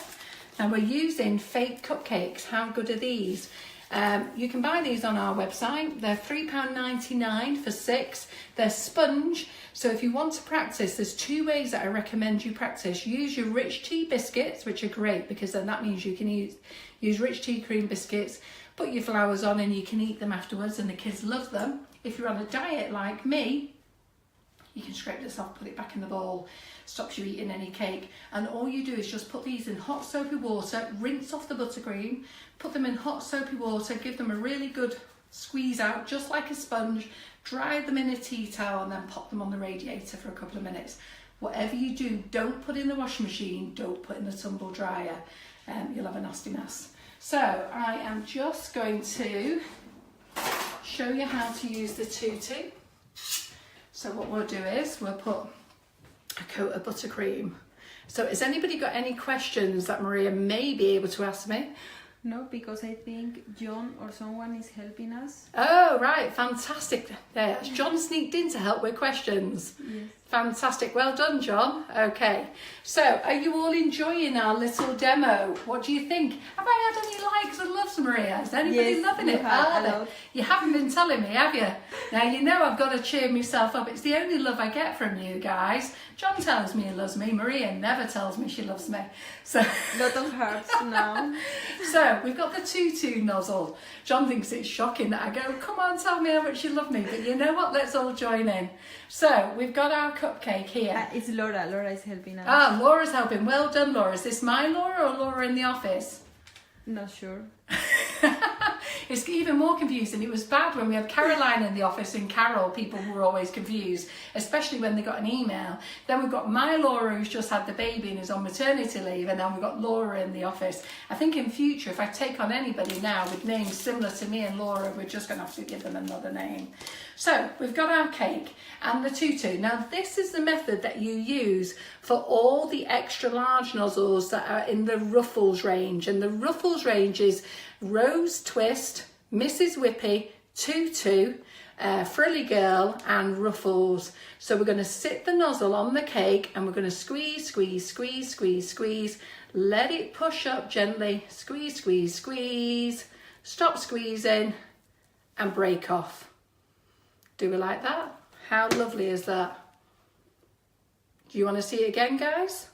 and we're using fake cupcakes. How good are these? You can buy these on our website. They're £3.99 for 6. They're sponge. So if you want to practice, there's 2 ways that I recommend you practice. Use your rich tea biscuits, which are great, because then that means you can use rich tea cream biscuits, put your flowers on, and you can eat them afterwards, and the kids love them. If you're on a diet like me, you can scrape this off, put it back in the bowl. Stops you eating any cake. And all you do is just put these in hot soapy water, rinse off the buttercream, put them in hot soapy water, give them a really good squeeze out, just like a sponge, dry them in a tea towel, and then pop them on the radiator for a couple of minutes. Whatever you do, don't put in the washing machine, don't put in the tumble dryer. You'll have a nasty mess. So I am just going to show you how to use the tutu. So what we'll do is we'll put a coat of buttercream So has anybody got any questions that Maria may be able to ask me? No, because I think John or someone is helping us. Oh, right, fantastic. There, John sneaked in to help with questions. Yes. Fantastic, well done, John. Okay, so are you all enjoying our little demo? What do you think? Have I had any likes and loves, Maria? Is anybody Yes, loving you it? have a Are lot. you haven't been telling me, have you? Now you know I've got to cheer myself up. It's the only love I get from you guys. John tells me he loves me. Maria never tells me she loves me. So Lot of hearts now. So we've got the tutu nozzle. John thinks it's shocking that I go, come on, tell me how much you love me. But you know what? Let's all join in. So we've got our cupcake here. It's Laura. Laura is helping us. Ah, Laura's helping. Well done, Laura. Is this my Laura or Laura in the office? Not sure. It's even more confusing. It was bad when we had Caroline in the office and Carol. People were always confused, especially when they got an email. Then we've got my Laura who's just had the baby and is on maternity leave, and then we've got Laura in the office. I think in future, if I take on anybody now with names similar to me and Laura, we're just going to have to give them another name. So we've got our cake and the tutu. Now this is the method that you use for all the extra large nozzles that are in the Ruffles range. And the Ruffles range is Rose Twist, Mrs. Whippy, Tutu, Frilly Girl and Ruffles. So we're going to sit the nozzle on the cake and we're going to squeeze, squeeze, squeeze, squeeze, squeeze. Let it push up gently. Squeeze, squeeze, squeeze. Stop squeezing and break off. Do we like that? How lovely is that? Do you want to see it again, guys?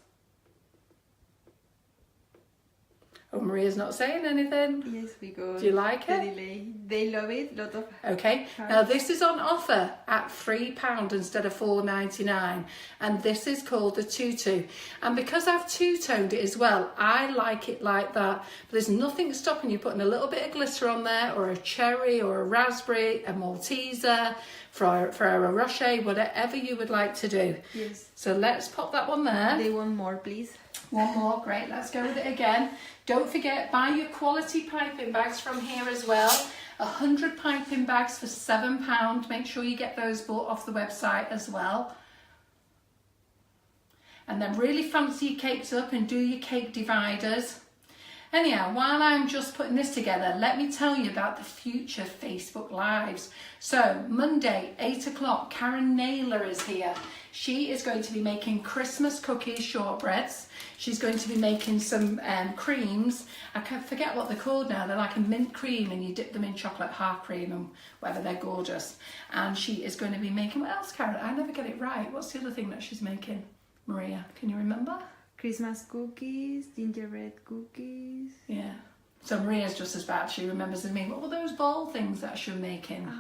Oh, Maria's not saying anything. Yes, because Do you like the it? delay. They love it. Lot of Okay, now this is on offer at £3 instead of £4.99, and this is called the tutu. And because I've two-toned it as well, I like it like that. But there's nothing stopping you putting a little bit of glitter on there, or a cherry, or a raspberry, a Malteser, for a rocher, whatever you would like to do. Yes. So let's pop that one there. They want more, please. One more, great, let's go with it again. Don't forget, buy your quality piping bags from here as well. 100 piping bags for £7. Make sure you get those bought off the website as well. And then really fancy your cakes up and do your cake dividers. Anyhow, while I'm just putting this together, let me tell you about the future Facebook Lives. So Monday, 8 o'clock, Karen Naylor is here. She is going to be making Christmas cookies, shortbreads. She's going to be making some creams. I can't forget what they're called now. They're like a mint cream and you dip them in chocolate, half cream and whatever. They're gorgeous. And she is going to be making, what else, Karen? I never get it right. What's the other thing that she's making? Maria, can you remember? Christmas cookies, gingerbread cookies. Yeah. So Maria's just as bad. She remembers as me. What were those ball things that she was making?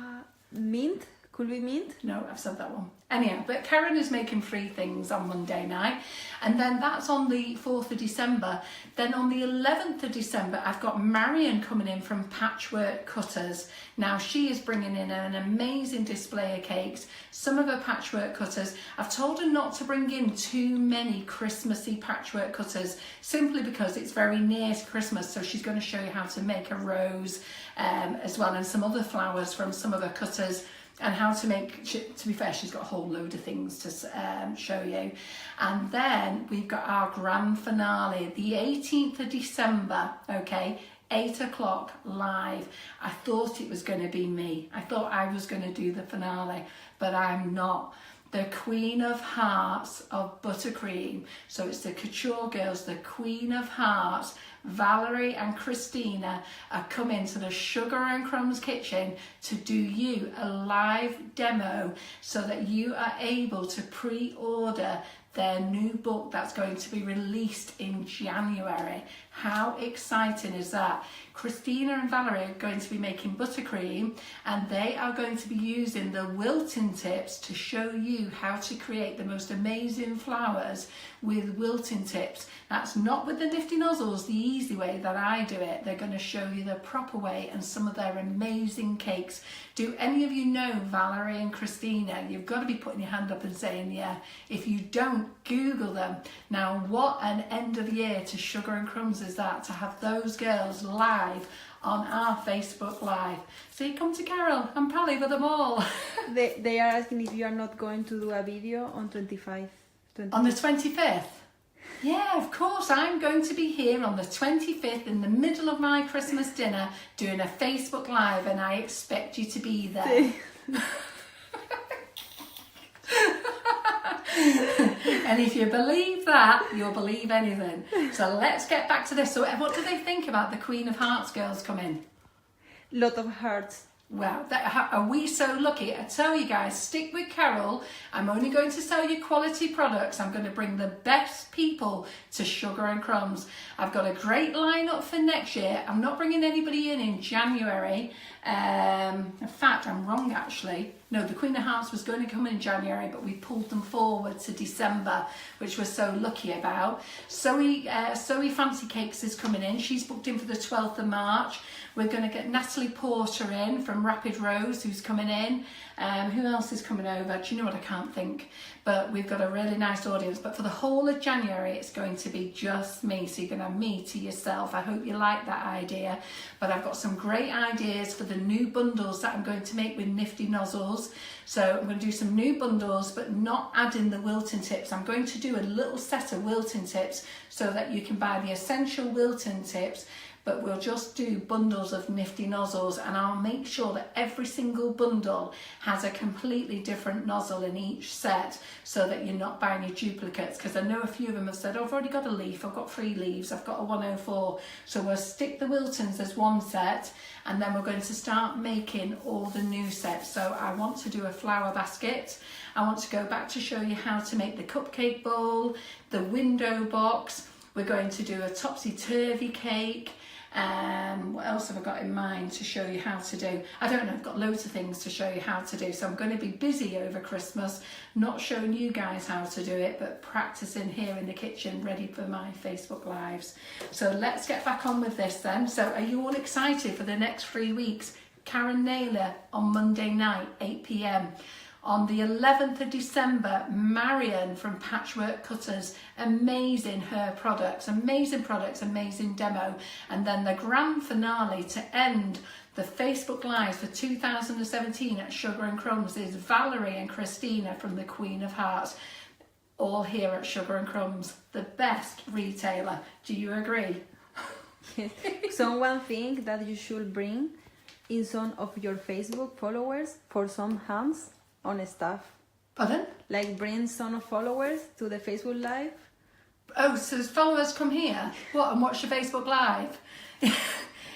Mint? Could be mint? No, I've said that one. Anyhow, but Karen is making 3 things on Monday night. And then that's on the 4th of December. Then on the 11th of December, I've got Marion coming in from Patchwork Cutters. Now, she is bringing in an amazing display of cakes. Some of her patchwork cutters, I've told her not to bring in too many Christmassy patchwork cutters, simply because it's very near to Christmas. So she's going to show you how to make a rose as well, and some other flowers from some of her cutters. And how to make, to be fair, she's got a whole load of things to show you. And then we've got our grand finale, the 18th of December, okay, 8 o'clock live. I thought it was going to be me. I thought I was going to do the finale, but I'm not. The Queen of Hearts of Buttercream. So it's the Couture Girls, the Queen of Hearts. Valerie and Christina are coming to the Sugar and Crumbs kitchen to do you a live demo so that you are able to pre-order their new book that's going to be released in January. How exciting is that? Christina and Valerie are going to be making buttercream, and they are going to be using the wilting tips to show you how to create the most amazing flowers with wilting tips. That's not with the Nifty Nozzles, the easy way that I do it. They're going to show you the proper way and some of their amazing cakes. Do any of you know Valerie and Christina? You've got to be putting your hand up and saying yeah. If you don't, Google them. Now, what an end of year to Sugar and Crumbs is that, to have those girls live on our Facebook Live. So you come to Carol and Pally with them all. They are asking if you are not going to do a video on 25. On the 25th? Yeah, of course. I'm going to be here on the 25th in the middle of my Christmas dinner doing a Facebook Live, and I expect you to be there. And if you believe that, you'll believe anything. So let's get back to this. So what do they think about the Queen of Hearts girls coming? Lot of hearts. Well, are we so lucky? I tell you guys, stick with Carol. I'm only going to sell you quality products. I'm going to bring the best people to Sugar and Crumbs. I've got a great lineup for next year. I'm not bringing anybody in January. In fact, I'm wrong actually. No, the Queen of Hearts was going to come in January, but we pulled them forward to December, which we're so lucky about. Zoe Fancy Cakes is coming in. She's booked in for the 12th of March. We're going to get Natalie Porter in from Rapid Rose, who's coming in. Who else is coming over? Do you know what? I can't think. But we've got a really nice audience. But for the whole of January, it's going to be just me. So you're going to have me to yourself. I hope you like that idea. But I've got some great ideas for the new bundles that I'm going to make with Nifty Nozzles. So I'm going to do some new bundles, but not adding the wilting tips. I'm going to do a little set of wilting tips so that you can buy the essential wilting tips, but we'll just do bundles of Nifty Nozzles, and I'll make sure that every single bundle has a completely different nozzle in each set so that you're not buying your duplicates, because I know a few of them have said, oh, I've already got a leaf, I've got 3 leaves, I've got a 104. So we'll stick the Wiltons as one set, and then we're going to start making all the new sets. So I want to do a flower basket. I want to go back to show you how to make the cupcake bowl, the window box. We're going to do a topsy-turvy cake. What else have I got in mind to show you how to do? I don't know, I've got loads of things to show you how to do. So I'm going to be busy over Christmas, not showing you guys how to do it, but practicing here in the kitchen, ready for my Facebook Lives. So let's get back on with this then. So are you all excited for the next 3 weeks? Karen Naylor on Monday night, 8 p.m. On the 11th of December, Marion from Patchwork Cutters, amazing her products, amazing demo. And then the grand finale to end the Facebook Lives for 2017 at Sugar and Crumbs is Valerie and Christina from the Queen of Hearts, all here at Sugar and Crumbs, the best retailer. Do you agree? Someone think that you should bring in some of your Facebook followers for some hands on stuff. Pardon? Like bring some followers to the Facebook Live. Oh, so followers come here? What, and watch the Facebook Live?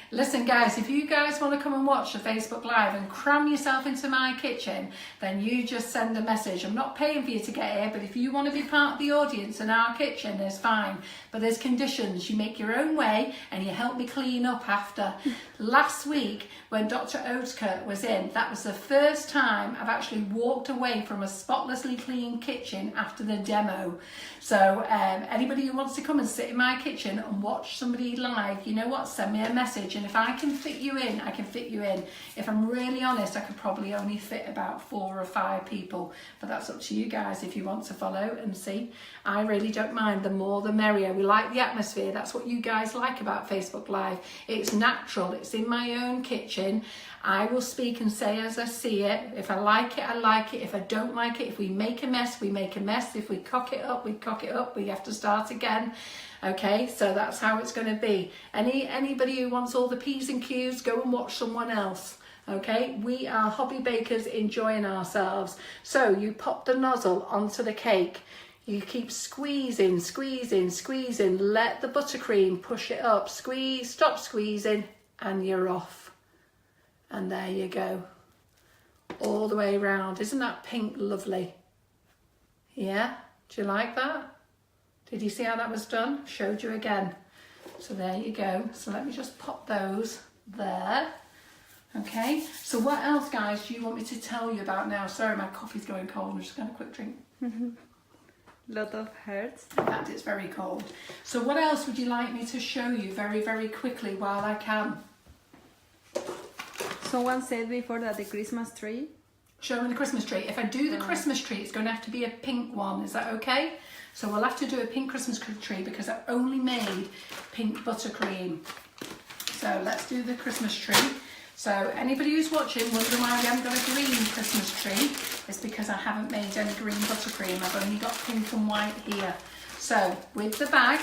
Listen guys, if you guys want to come and watch the Facebook Live and cram yourself into my kitchen, then you just send a message. I'm not paying for you to get here, but if you want to be part of the audience in our kitchen, there's fine. But there's conditions. You make your own way and you help me clean up after. Last week, when Dr. Oatkirk was in, that was the first time I've actually walked away from a spotlessly clean kitchen after the demo. So anybody who wants to come and sit in my kitchen and watch somebody live, you know what, send me a message. And if I can fit you in, I can fit you in. If I'm really honest, I could probably only fit about 4 or 5 people, but that's up to you guys if you want to follow and see. I really don't mind, the more the merrier. We like the atmosphere. That's what you guys like about Facebook Live. It's natural, it's in my own kitchen. I will speak and say as I see it. If I like it, I like it. If I don't like it, if we make a mess, we make a mess. If we cock it up, we cock it up. We have to start again. Okay, so that's how it's going to be. Anybody who wants all the P's and Q's, go and watch someone else. Okay, we are hobby bakers enjoying ourselves. So you pop the nozzle onto the cake. You keep squeezing, squeezing, squeezing. Let the buttercream push it up. Squeeze, stop squeezing, and you're off. And there you go. All the way around. Isn't that pink lovely? Yeah? Do you like that? Did you see how that was done? Showed you again. So there you go. So let me just pop those there. Okay. So what else, guys, do you want me to tell you about now? Sorry, my coffee's going cold. I'm just going to quick drink. Lot of hearts. In fact, it's very cold. So what else would you like me to show you very, very quickly while I can? Someone said before that the Christmas tree. Showing the Christmas tree. If I do the Christmas tree, it's going to have to be a pink one. Is that okay? So we'll have to do a pink Christmas tree because I only made pink buttercream. So let's do the Christmas tree. So anybody who's watching wondering why we haven't got a green Christmas tree, it's because I haven't made any green buttercream. I've only got pink and white here. So with the bag,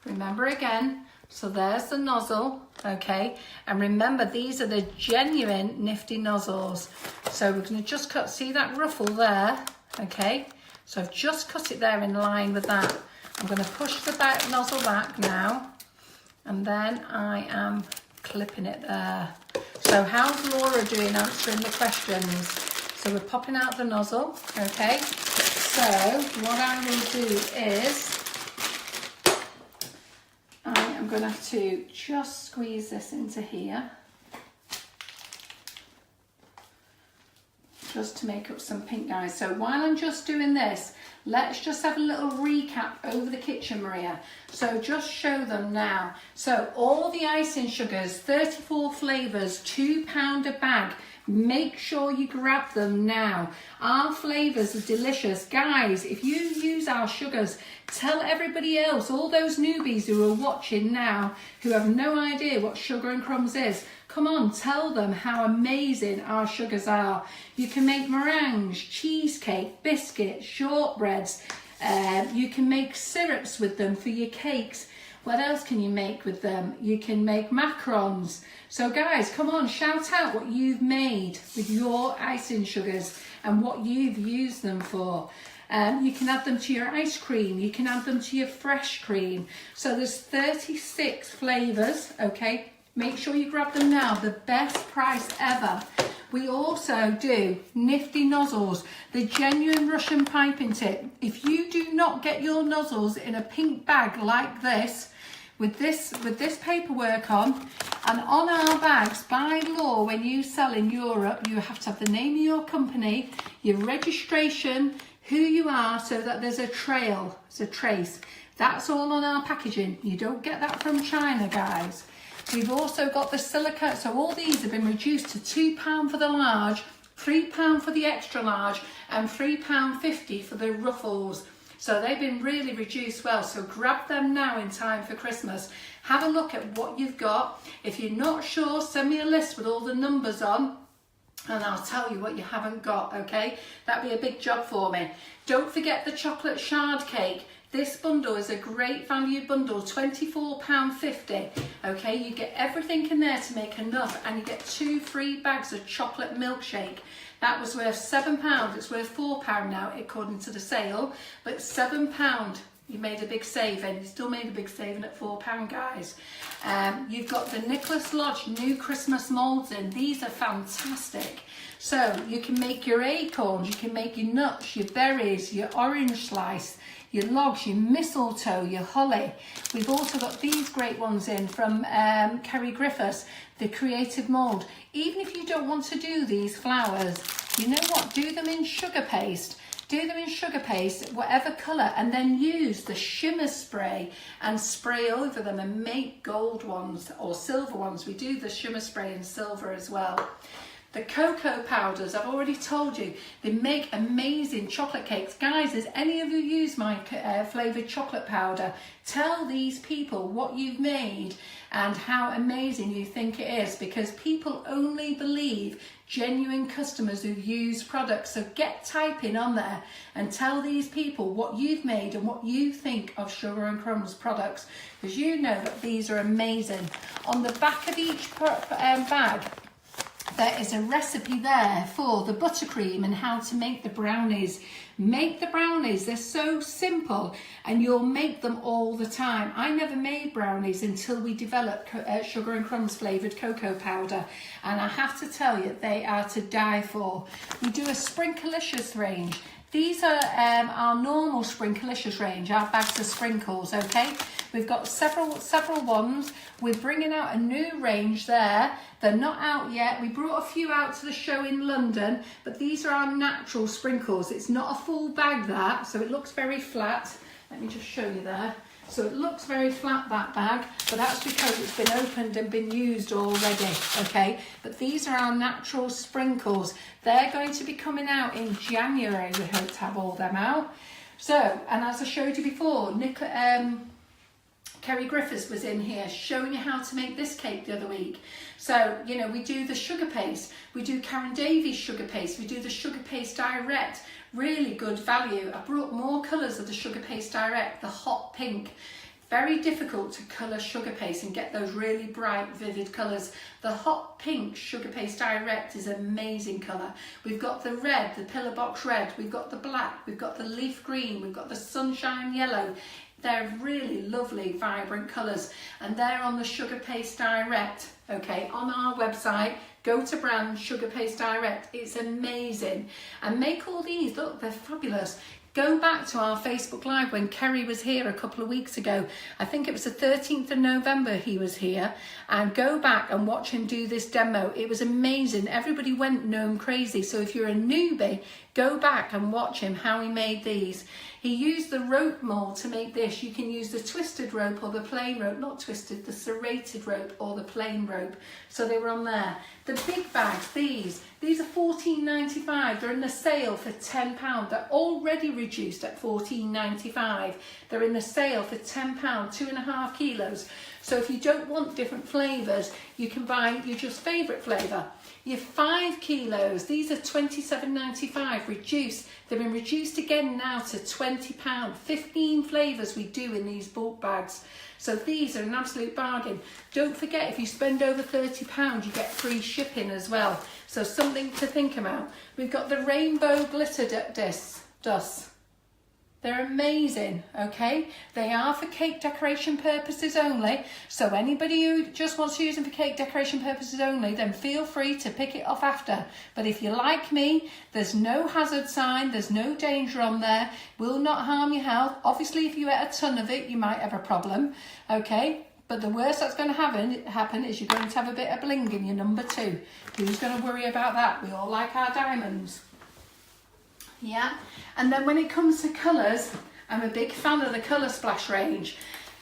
remember again, so there's the nozzle, okay? And remember, these are the genuine Nifty nozzles. So we're gonna just cut, see that ruffle there, okay? So I've just cut it there in line with that. I'm gonna push the nozzle back now, and then I am clipping it there. So how's Laura doing answering the questions? So we're popping out the nozzle, okay? So what I will do is, I am going to have to just squeeze this into here, just to make up some pink, guys. So while I'm just doing this, let's just have a little recap over the kitchen, Maria. So just show them now. So all the icing sugars, 34 flavours, £2 a bag. Make sure you grab them now. Our flavours are delicious. Guys, if you use our sugars, tell everybody else, all those newbies who are watching now, who have no idea what Sugar and Crumbs is, come on, tell them how amazing our sugars are. You can make meringues, cheesecake, biscuits, shortbreads. You can make syrups with them for your cakes. What else can you make with them? You can make macarons. So guys, come on, shout out what you've made with your icing sugars and what you've used them for. You can add them to your ice cream. You can add them to your fresh cream. So there's 36 flavours, okay? Make sure you grab them now, the best price ever. We also do Nifty nozzles, the genuine Russian piping tip. If you do not get your nozzles in a pink bag like this, with this paperwork on, and on our bags, by law, when you sell in Europe, you have to have the name of your company, your registration, who you are, so that there's a trail, it's a trace. That's all on our packaging. You don't get that from China, guys. We've also got the silica, so all these have been reduced to £2 for the large, £3 for the extra large, and £3.50 for the ruffles. So they've been really reduced well, so grab them now in time for Christmas. Have a look at what you've got. If you're not sure, send me a list with all the numbers on, and I'll tell you what you haven't got, okay? That'd be a big job for me. Don't forget the chocolate shard cake. This bundle is a great value bundle, £24.50, okay? You get everything in there to make enough, and you get 2 free bags of chocolate milkshake. That was worth £7, it's worth £4 now according to the sale, but £7, you made a big saving. You still made a big saving at £4, guys. You've got the Nicholas Lodge new Christmas moulds in. These are fantastic. So you can make your acorns, you can make your nuts, your berries, your orange slice, your logs, your mistletoe, your holly. We've also got these great ones in from Kerry Griffiths, the creative mould. Even if you don't want to do these flowers, you know what, do them in sugar paste. Do them in sugar paste, whatever colour, and then use the shimmer spray and spray over them and make gold ones or silver ones. We do the shimmer spray in silver as well. The cocoa powders, I've already told you, they make amazing chocolate cakes. Guys, has any of you used my flavoured chocolate powder? Tell these people what you've made and how amazing you think it is, because people only believe genuine customers who use products. So get typing on there and tell these people what you've made and what you think of Sugar and Crumbs products, because you know that these are amazing. On the back of each bag, there is a recipe there for the buttercream and how to make the brownies. Make the brownies, they're so simple, and you'll make them all the time. I never made brownies until we developed Sugar and Crumbs flavoured cocoa powder, and I have to tell you, they are to die for. We do a Sprinklicious range. These are our normal Sprinklicious range, our bags of sprinkles, okay? We've got several ones. We're bringing out a new range there. They're not out yet. We brought a few out to the show in London, but these are our natural sprinkles. It's not a full bag, that, so it looks very flat. Let me just show you there. So it looks very flat, that bag, but that's because it's been opened and been used already, okay? But these are our natural sprinkles. They're going to be coming out in January. We hope to have all them out. So, and as I showed you before, Kerry Griffiths was in here showing you how to make this cake the other week. So, you know, we do the sugar paste, we do Karen Davies sugar paste, we do the sugar paste direct, really good value. I brought more colours of the sugar paste direct, the hot pink. Very difficult to colour sugar paste and get those really bright, vivid colours. The hot pink sugar paste direct is an amazing colour. We've got the red, the pillar box red, we've got the black, we've got the leaf green, we've got the sunshine yellow. They're really lovely, vibrant colours, and they're on the Sugar Paste Direct, okay, on our website. Go to brand Sugar Paste Direct. It's amazing. And make all these, look, they're fabulous. Go back to our Facebook Live when Kerry was here a couple of weeks ago. I think it was the 13th of November he was here. And go back and watch him do this demo. It was amazing. Everybody went gnome crazy. So if you're a newbie, go back and watch him, how he made these. He used the rope mold to make this. You can use the twisted rope or the plain rope, not twisted, the serrated rope or the plain rope. So they were on there. The big bags, these are $14.95. They're in the sale for £10. They're already reduced at $14.95. They're in the sale for £10, 2.5 kilos. So if you don't want different flavours, you can buy your just favourite flavour. Your 5 kilos, these are £27.95 reduced. They've been reduced again now to £20. 15 flavours we do in these bulk bags. So these are an absolute bargain. Don't forget, if you spend over £30, you get free shipping as well. So something to think about. We've got the rainbow glitter dust. They're amazing, okay? They are for cake decoration purposes only. So anybody who just wants to use them for cake decoration purposes only, then feel free to pick it off after. But if you're like me, there's no hazard sign, there's no danger on there, will not harm your health. Obviously, if you ate a ton of it, you might have a problem, okay? But the worst that's going to happen is you're going to have a bit of bling in your number 2. Who's going to worry about that? We all like our diamonds. Yeah, and then when it comes to colours, I'm a big fan of the Colour Splash range.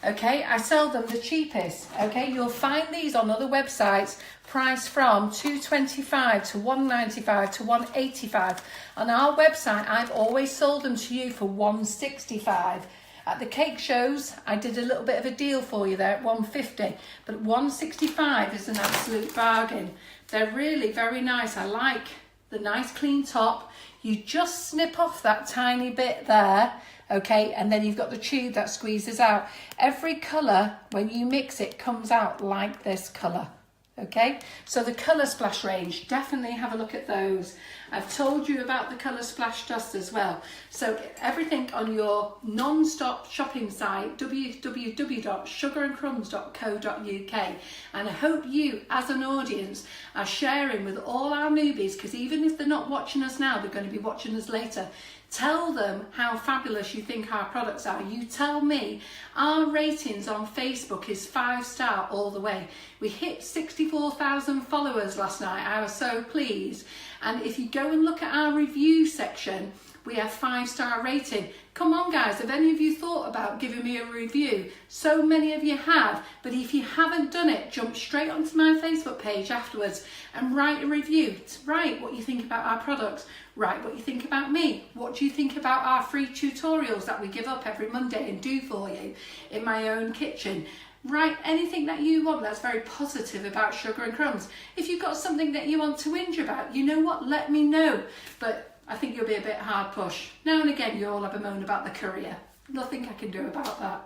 Okay, I sell them the cheapest. Okay, you'll find these on other websites priced from $2.25 to $1.95 to $1.85. On our website, I've always sold them to you for $1.65. At the cake shows, I did a little bit of a deal for you there at $1.50, but $1.65 is an absolute bargain. They're really very nice. I like the nice clean top. You just snip off that tiny bit there, okay, and then you've got the tube that squeezes out. Every colour, when you mix it, comes out like this colour, okay? So the Colour Splash range, definitely have a look at those. I've told you about the Colour Splash dust as well. So everything on your non-stop shopping site, www.sugarandcrumbs.co.uk. And I hope you, as an audience, are sharing with all our newbies, because even if they're not watching us now, they're going to be watching us later. Tell them how fabulous you think our products are. You tell me. Our ratings on Facebook is 5-star all the way. We hit 64,000 followers last night. I was so pleased. And if you go and look at our review section, we have 5-star rating. Come on guys, have any of you thought about giving me a review? So many of you have, but if you haven't done it, jump straight onto my Facebook page afterwards and write a review. Write what you think about our products. Write what you think about me. What do you think about our free tutorials that we give up every Monday and do for you in my own kitchen? Write anything that you want that's very positive about Sugar and Crumbs. If you've got something that you want to whinge about, you know what, let me know. But I think you'll be a bit hard push. Now and again, you all have a moan about the courier. Nothing I can do about that.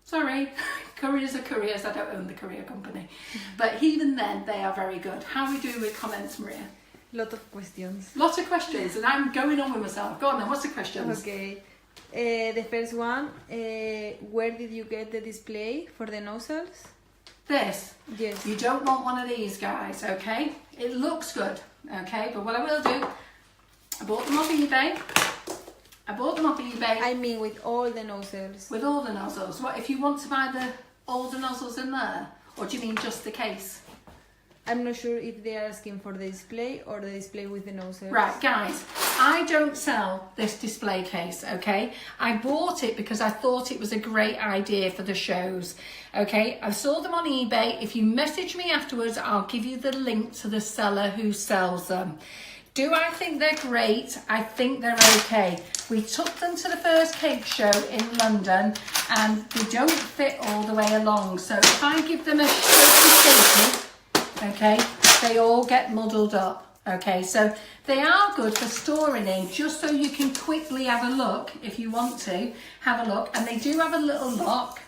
Sorry, couriers are couriers. I don't own the courier company. But even then, they are very good. How are we doing with comments, Maria? Lot of questions. Lots of questions, and I'm going on with myself. Go on then, what's the questions? Okay. The first one, where did you get the display for the nozzles? This? Yes. You don't want one of these, guys, okay? It looks good, okay? But what I will do, I bought them off eBay. I mean with all the nozzles. With all the nozzles. What, if you want to buy all the nozzles in there? Or do you mean just the case? I'm not sure if they are asking for the display or the display with the nozzles. Right, guys, I don't sell this display case, okay? I bought it because I thought it was a great idea for the shows, okay? I saw them on eBay. If you message me afterwards, I'll give you the link to the seller who sells them. Do I think they're great? I think they're okay. We took them to the first cake show in London and they don't fit all the way along. So if I give them a shaky, okay, they all get muddled up. Okay, so they are good for storing in, just so you can quickly have a look if you want to have a look. And they do have a little lock.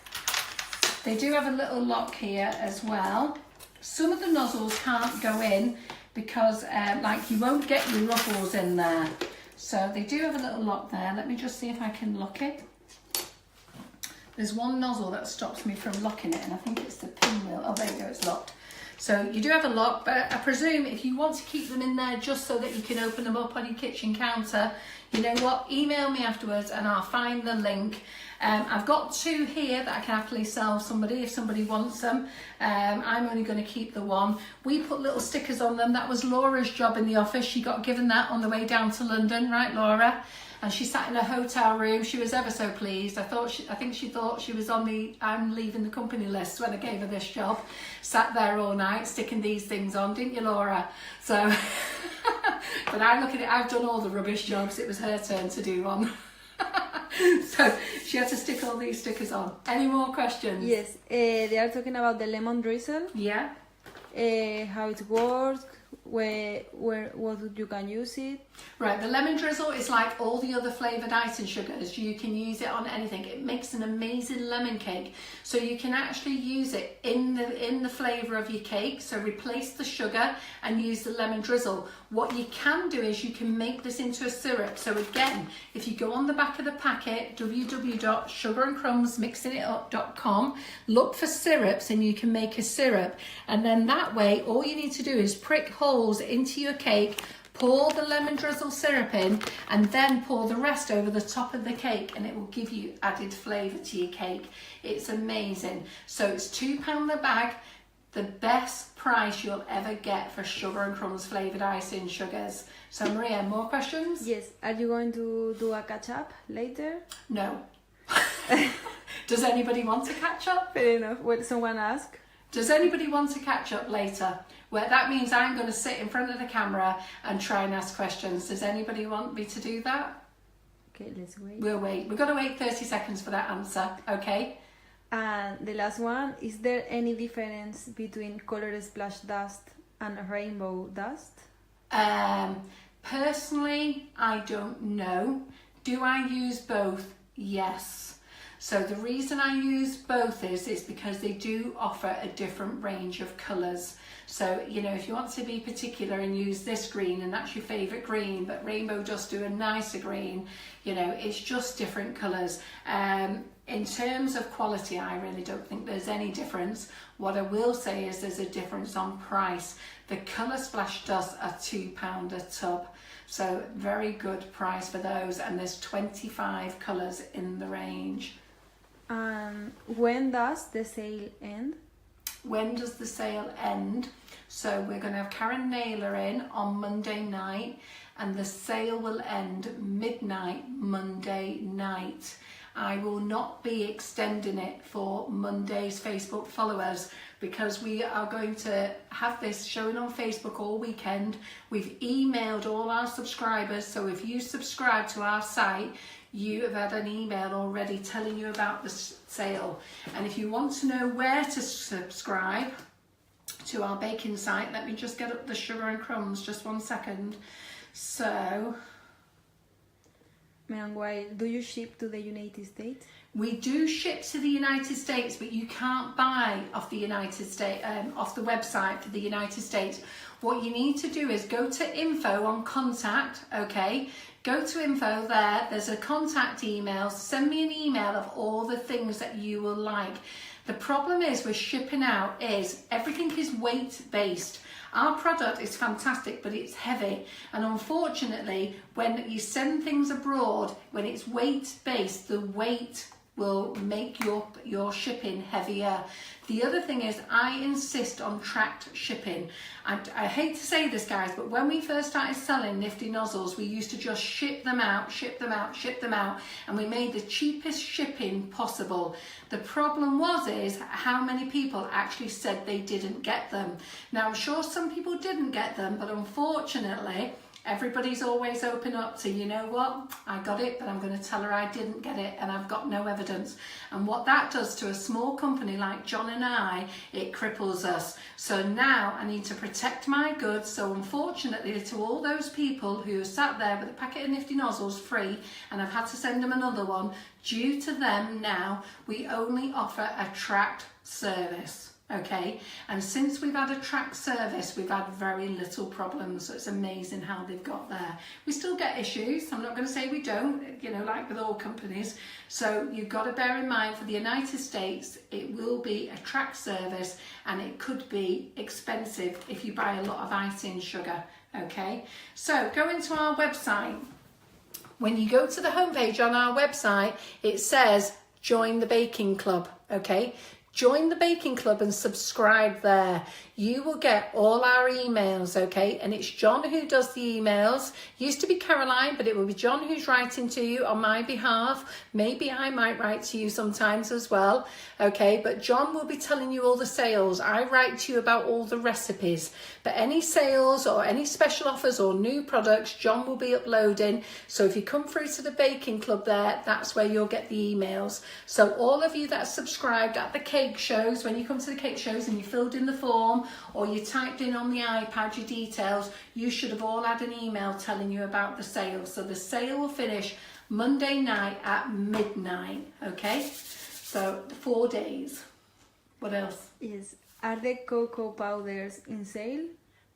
They do have a little lock here as well. Some of the nozzles can't go in because like you won't get your ruffles in there. So they do have a little lock there. Let me just see if I can lock it. There's one nozzle that stops me from locking it and I think it's the pinwheel. Oh, there you go, it's locked. So you do have a lock, but I presume if you want to keep them in there just so that you can open them up on your kitchen counter, you know what, email me afterwards and I'll find the link. I've got 2 here that I can happily sell somebody if somebody wants them. I'm only going to keep the one. We put little stickers on them. That was Laura's job in the office. She got given that on the way down to London, right, Laura? And she sat in a hotel room. She was ever so pleased. I think she thought she was on the I'm leaving the company list when I gave her this job. Sat there all night sticking these things on, didn't you, Laura? So, but I look at it. I've done all the rubbish jobs. It was her turn to do one. So she had to stick all these stickers on. Any more questions? Yes, they are talking about the lemon drizzle. Yeah. How it works, what you can use it. Right, the lemon drizzle is like all the other flavoured icing sugars. You can use it on anything. It makes an amazing lemon cake. So you can actually use it in the flavour of your cake. So replace the sugar and use the lemon drizzle. What you can do is you can make this into a syrup. So again, if you go on the back of the packet, www.sugarandcrumbsmixingitup.com, look for syrups and you can make a syrup. And then that way, all you need to do is prick holes into your cake, pour the lemon drizzle syrup in and then pour the rest over the top of the cake and it will give you added flavour to your cake. It's amazing. So it's £2 a bag, the best price you'll ever get for Sugar and Crumbs flavoured icing sugars. So Maria, more questions? Yes, are you going to do a catch up later? No. Does anybody want to catch up? Fair enough. Will someone ask? Does anybody want to catch up later? Well, that means I'm going to sit in front of the camera and try and ask questions. Does anybody want me to do that? Okay, let's wait. We'll wait. We're going to wait 30 seconds for that answer, okay? And the last one, is there any difference between color splash dust and rainbow dust? Personally, I don't know. Do I use both? Yes. So the reason I use both is because they do offer a different range of colours. So, you know, if you want to be particular and use this green and that's your favourite green, but Rainbow Dust do a nicer green, you know, it's just different colours. In terms of quality, I really don't think there's any difference. What I will say is there's a difference on price. The Colour Splash Dust are £2 a tub. So very good price for those. And there's 25 colours in the range. When does the sale end? When does the sale end? So we're going to have Karen Naylor in on Monday night and the sale will end midnight Monday night. I will not be extending it for Monday's Facebook followers because we are going to have this showing on Facebook all weekend. We've emailed all our subscribers, so if you subscribe to our site, you have had an email already telling you about the sale. And if you want to know where to subscribe to our baking site, let me just get up the Sugar and Crumbs, just 1 second. So, meanwhile, do you ship to the United States? We do ship to the United States, but you can't buy off the United States, off the website for the United States. What you need to do is go to info on contact, okay? Go to info there, there's a contact email, send me an email of all the things that you will like. The problem is with shipping out is everything is weight based. Our product is fantastic, but it's heavy. And unfortunately, when you send things abroad, when it's weight based, the weight will make your shipping heavier. The other thing is I insist on tracked shipping. I hate to say this, guys, but when we first started selling Nifty Nozzles, we used to just ship them out, and we made the cheapest shipping possible. The problem is how many people actually said they didn't get them. Now, I'm sure some people didn't get them, but unfortunately, Everybody's always open up to, you know what, I got it, but I'm going to tell her I didn't get it and I've got no evidence. And what that does to a small company like John and I, it cripples us. So now I need to protect my goods. So unfortunately, to all those people who sat there with a packet of Nifty Nozzles free and I've had to send them another one, due to them now, we only offer a tracked service. Okay, and since we've had a track service, we've had very little problems. So it's amazing how they've got there. We still get issues. I'm not going to say we don't, you know, like with all companies. So you've got to bear in mind, for the United States, it will be a track service, and it could be expensive if you buy a lot of icing sugar. Okay, so go into our website. When you go to the homepage on our website, it says join the baking club. Okay. Join the baking club and subscribe there. You will get all our emails, okay? And it's John who does the emails. Used to be Caroline, but it will be John who's writing to you on my behalf. Maybe I might write to you sometimes as well, okay? But John will be telling you all the sales. I write to you about all the recipes. But any sales or any special offers or new products, John will be uploading. So if you come through to the baking club there, that's where you'll get the emails. So all of you that are subscribed at the cake shows, when you come to the cake shows and you filled in the form or you typed in on the iPad your details, you should have all had an email telling you about the sale. So the sale will finish Monday night at midnight, okay? So 4 days. What else? Yes. Are the cocoa powders in sale?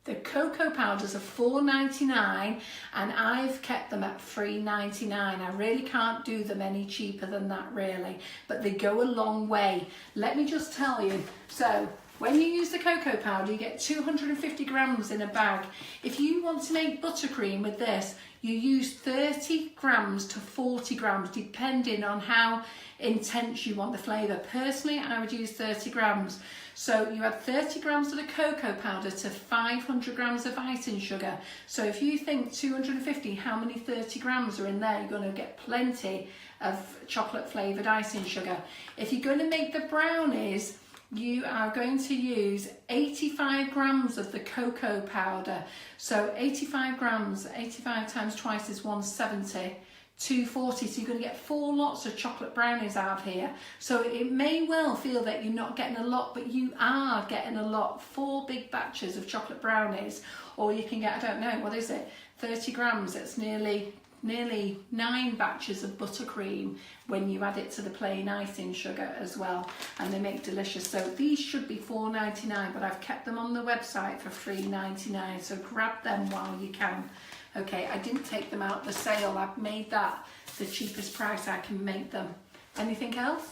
The cocoa powders are $4.99 and I've kept them at $3.99. I really can't do them any cheaper than that, really, but they go a long way. Let me just tell you, so when you use the cocoa powder, you get 250 grams in a bag. If you want to make buttercream with this, you use 30 grams to 40 grams, depending on how intense you want the flavour. Personally, I would use 30 grams. So you add 30 grams of the cocoa powder to 500 grams of icing sugar. So if you think 250, how many 30 grams are in there? You're going to get plenty of chocolate flavoured icing sugar. If you're going to make the brownies, you are going to use 85 grams of the cocoa powder. So 85 grams, 85 times twice is 170. 240, so you're going to get 4 lots of chocolate brownies out of here. So it may well feel that you're not getting a lot, but you are getting a lot. 4 big batches of chocolate brownies, or you can get, I don't know, what is it, 30 grams, it's nearly 9 batches of buttercream when you add it to the plain icing sugar as well, and they make delicious. So these should be $4.99, but I've kept them on the website for $3.99, so grab them while you can. Okay, I didn't take them out the sale. I've made that the cheapest price I can make them. Anything else?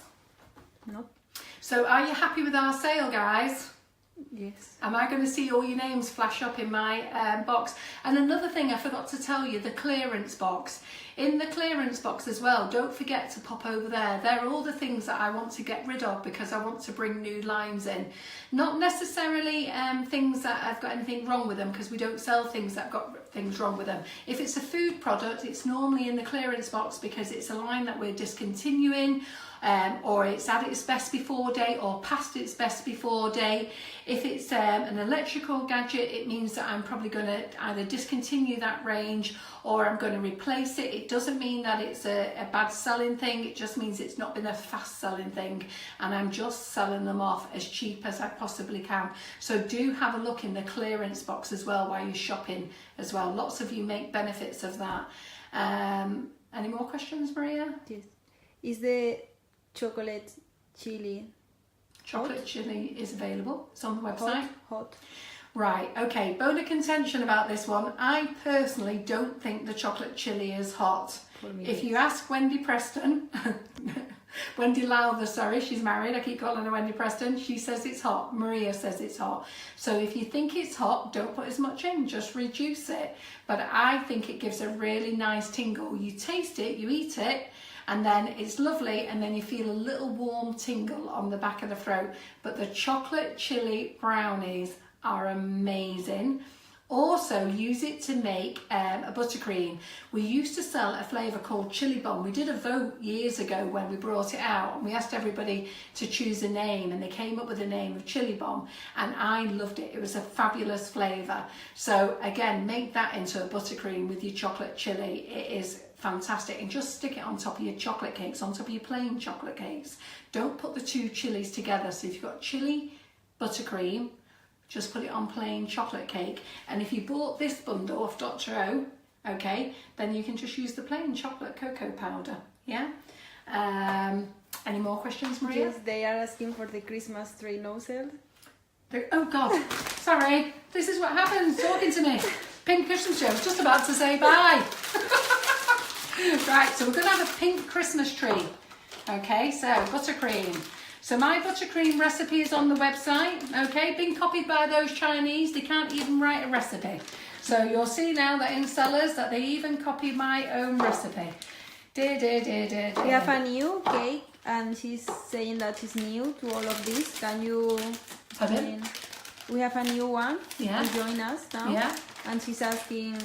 No. So are you happy with our sale, guys? Yes. Am I going to see all your names flash up in my box? And another thing I forgot to tell you, the clearance box. In the clearance box as well, don't forget to pop over there. There are all the things that I want to get rid of because I want to bring new lines in. Not necessarily things that have got anything wrong with them, because we don't sell things that have got things wrong with them. If it's a food product, it's normally in the clearance box because it's a line that we're discontinuing, or it's at its best before date or past its best before date. If it's an electrical gadget, it means that I'm probably going to either discontinue that range or I'm going to replace it. It doesn't mean that it's a bad selling thing, it just means it's not been a fast selling thing, and I'm just selling them off as cheap as I possibly can. So do have a look in the clearance box as well while you're shopping as well. Lots of you make benefits of that. Any more questions, Maria? Yes. Is the chocolate chili Chocolate chili is available. It's on the website. Hot. Right, okay, bone of contention about this one. I personally don't think the chocolate chili is hot. If you ask Wendy Preston, Wendy Lowther, sorry, she's married, I keep calling her Wendy Preston, she says it's hot, Maria says it's hot. So if you think it's hot, don't put as much in, just reduce it. But I think it gives a really nice tingle. You taste it, you eat it, and then it's lovely, and then you feel a little warm tingle on the back of the throat. But the chocolate chili brownies are amazing. Also use it to make a buttercream. We used to sell a flavour called chili bomb. We did a vote years ago when we brought it out, and we asked everybody to choose a name, and they came up with the name of chili bomb, and I loved it. It was a fabulous flavour. So again, make that into a buttercream with your chocolate chili. It is fantastic, and just stick it on top of your chocolate cakes, on top of your plain chocolate cakes. Don't put the two chilies together. So if you've got chili buttercream, just put it on plain chocolate cake. And if you bought this bundle of Dr. O, okay, then you can just use the plain chocolate cocoa powder. Yeah. Any more questions, Maria? Yes, they are asking for the Christmas tree nozzle. Oh God, sorry. This is what happens talking to me. Pink Christmas tree. I was just about to say bye. Right, so we're going to have a pink Christmas tree. Okay, so buttercream. So my buttercream recipe is on the website. Okay, been copied by those Chinese. They can't even write a recipe. So you'll see now that in Sellers that they even copied my own recipe. We have a new cake, and she's saying that she's new to all of this. Can you? Pardon? We have a new one. Yeah. To join us now. Yeah. And she's asking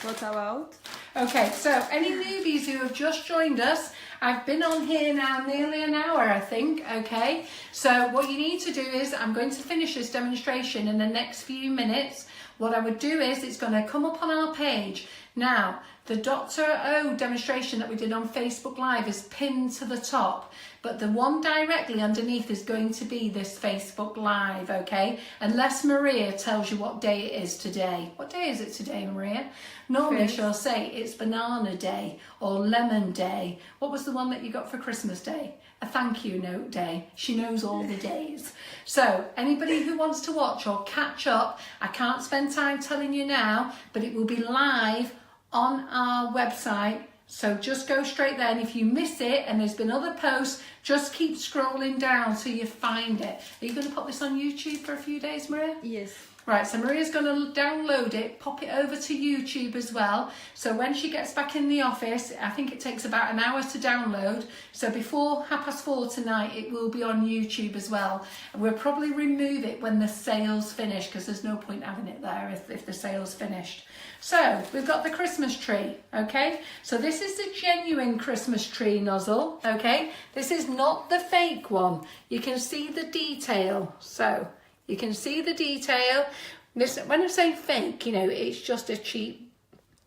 what about? Okay, so any newbies who have just joined us, I've been on here now nearly an hour, I think, okay? So what you need to do is, I'm going to finish this demonstration in the next few minutes. What I would do is, it's going to come up on our page. Now, the Dr. O demonstration that we did on Facebook Live is pinned to the top, but the one directly underneath is going to be this Facebook Live, okay? Unless Maria tells you what day it is today. What day is it today, Maria? Normally she'll say it's Banana Day or Lemon Day. What was the one that you got for Christmas Day? A thank you note day. She knows all the days. So anybody who wants to watch or catch up, I can't spend time telling you now, but it will be live on our website. So just go straight there, and if you miss it and there's been other posts, just keep scrolling down till you find it. Are you going to put this on YouTube for a few days, Maria? Yes. Right, so Maria's going to download it, pop it over to YouTube as well. So when she gets back in the office, I think it takes about an hour to download. So before 4:30 tonight, it will be on YouTube as well. And we'll probably remove it when the sale's finished, because there's no point having it there if the sale's finished. So we've got the Christmas tree, okay? So this is the genuine Christmas tree nozzle, okay? This is not the fake one. You can see the detail, so you can see the detail. This, when I say fake, you know, it's just a cheap,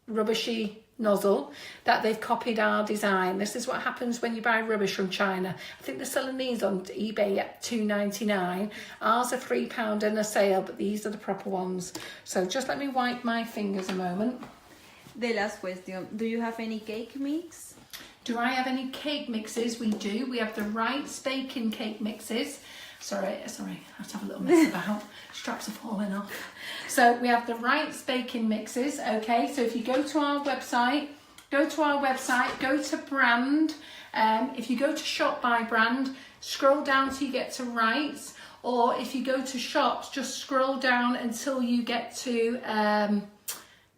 rubbishy nozzle that they've copied our design. This is what happens when you buy rubbish from China. I think they're selling these on eBay at $2.99. Ours are £3 in a sale, but these are the proper ones. So just let me wipe my fingers a moment. The last question, do you have any cake mix? Do I have any cake mixes? We do. We have the Rice baking cake mixes. Sorry, I have to have a little mess about. Straps are falling off. So we have the Rice baking mixes, okay? So if you go to our website, go to brand. If you go to shop by brand, scroll down till you get to Rice. Or if you go to shops, just scroll down until you get to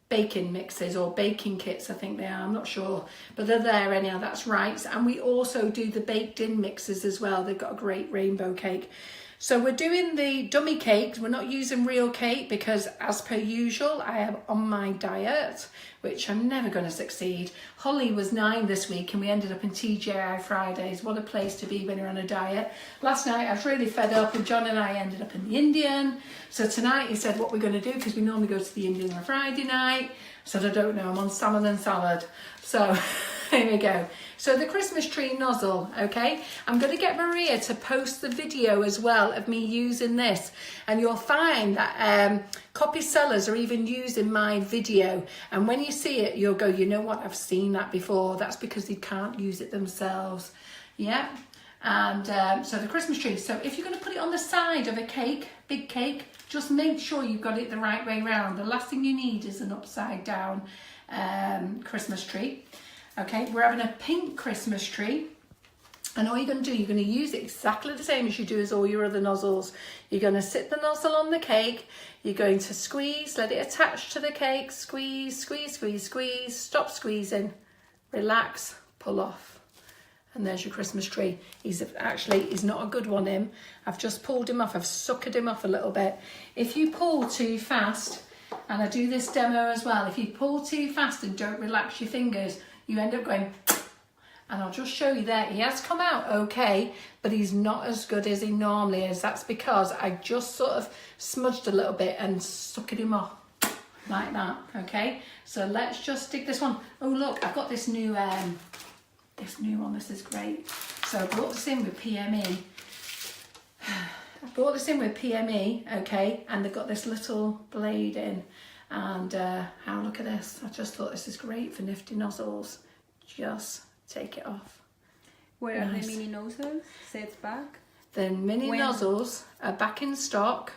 baking mixes or baking kits, I think they are, I'm not sure, but they're there anyhow. That's right. And we also do the baked in mixes as well. They've got a great rainbow cake. So we're doing the dummy cakes. We're not using real cake because, as per usual, I am on my diet, which I'm never going to succeed. Holly was 9 this week and we ended up in TGI Fridays. What a place to be when you're on a diet. Last night I was really fed up and John and I ended up in the Indian. So tonight he said what we're going to do, because we normally go to the Indian on a Friday night. So I don't know, I'm on salmon and salad. So here we go. So the Christmas tree nozzle, okay? I'm going to get Maria to post the video as well of me using this. And you'll find that copy sellers are even using my video. And when you see it, you'll go, you know what, I've seen that before. That's because they can't use it themselves. Yeah. And so the Christmas tree. So if you're going to put it on the side of a cake, big cake, just make sure you've got it the right way round. The last thing you need is an upside down Christmas tree. Okay, we're having a pink Christmas tree. And all you're going to do, you're going to use it exactly the same as you do as all your other nozzles. You're going to sit the nozzle on the cake. You're going to squeeze, let it attach to the cake. Squeeze, squeeze, squeeze, squeeze. Stop squeezing. Relax, pull off. And there's your Christmas tree. He's not a good one, him. I've just pulled him off. I've suckered him off a little bit. If you pull too fast, And I do this demo as well. If you pull too fast and don't relax your fingers, you end up going, and I'll just show you there. He has come out okay, but he's not as good as he normally is. That's because I just sort of smudged a little bit and sucked him off like that, okay? So let's just stick this one. Oh look, I've got this new one. This is great. So I brought this in with PME. I brought this in with PME, okay, and they've got this little blade in. And look at this. I just thought this is great for Nifty nozzles. Just take it off. Where are the mini nozzles set back? The mini nozzles are back in stock.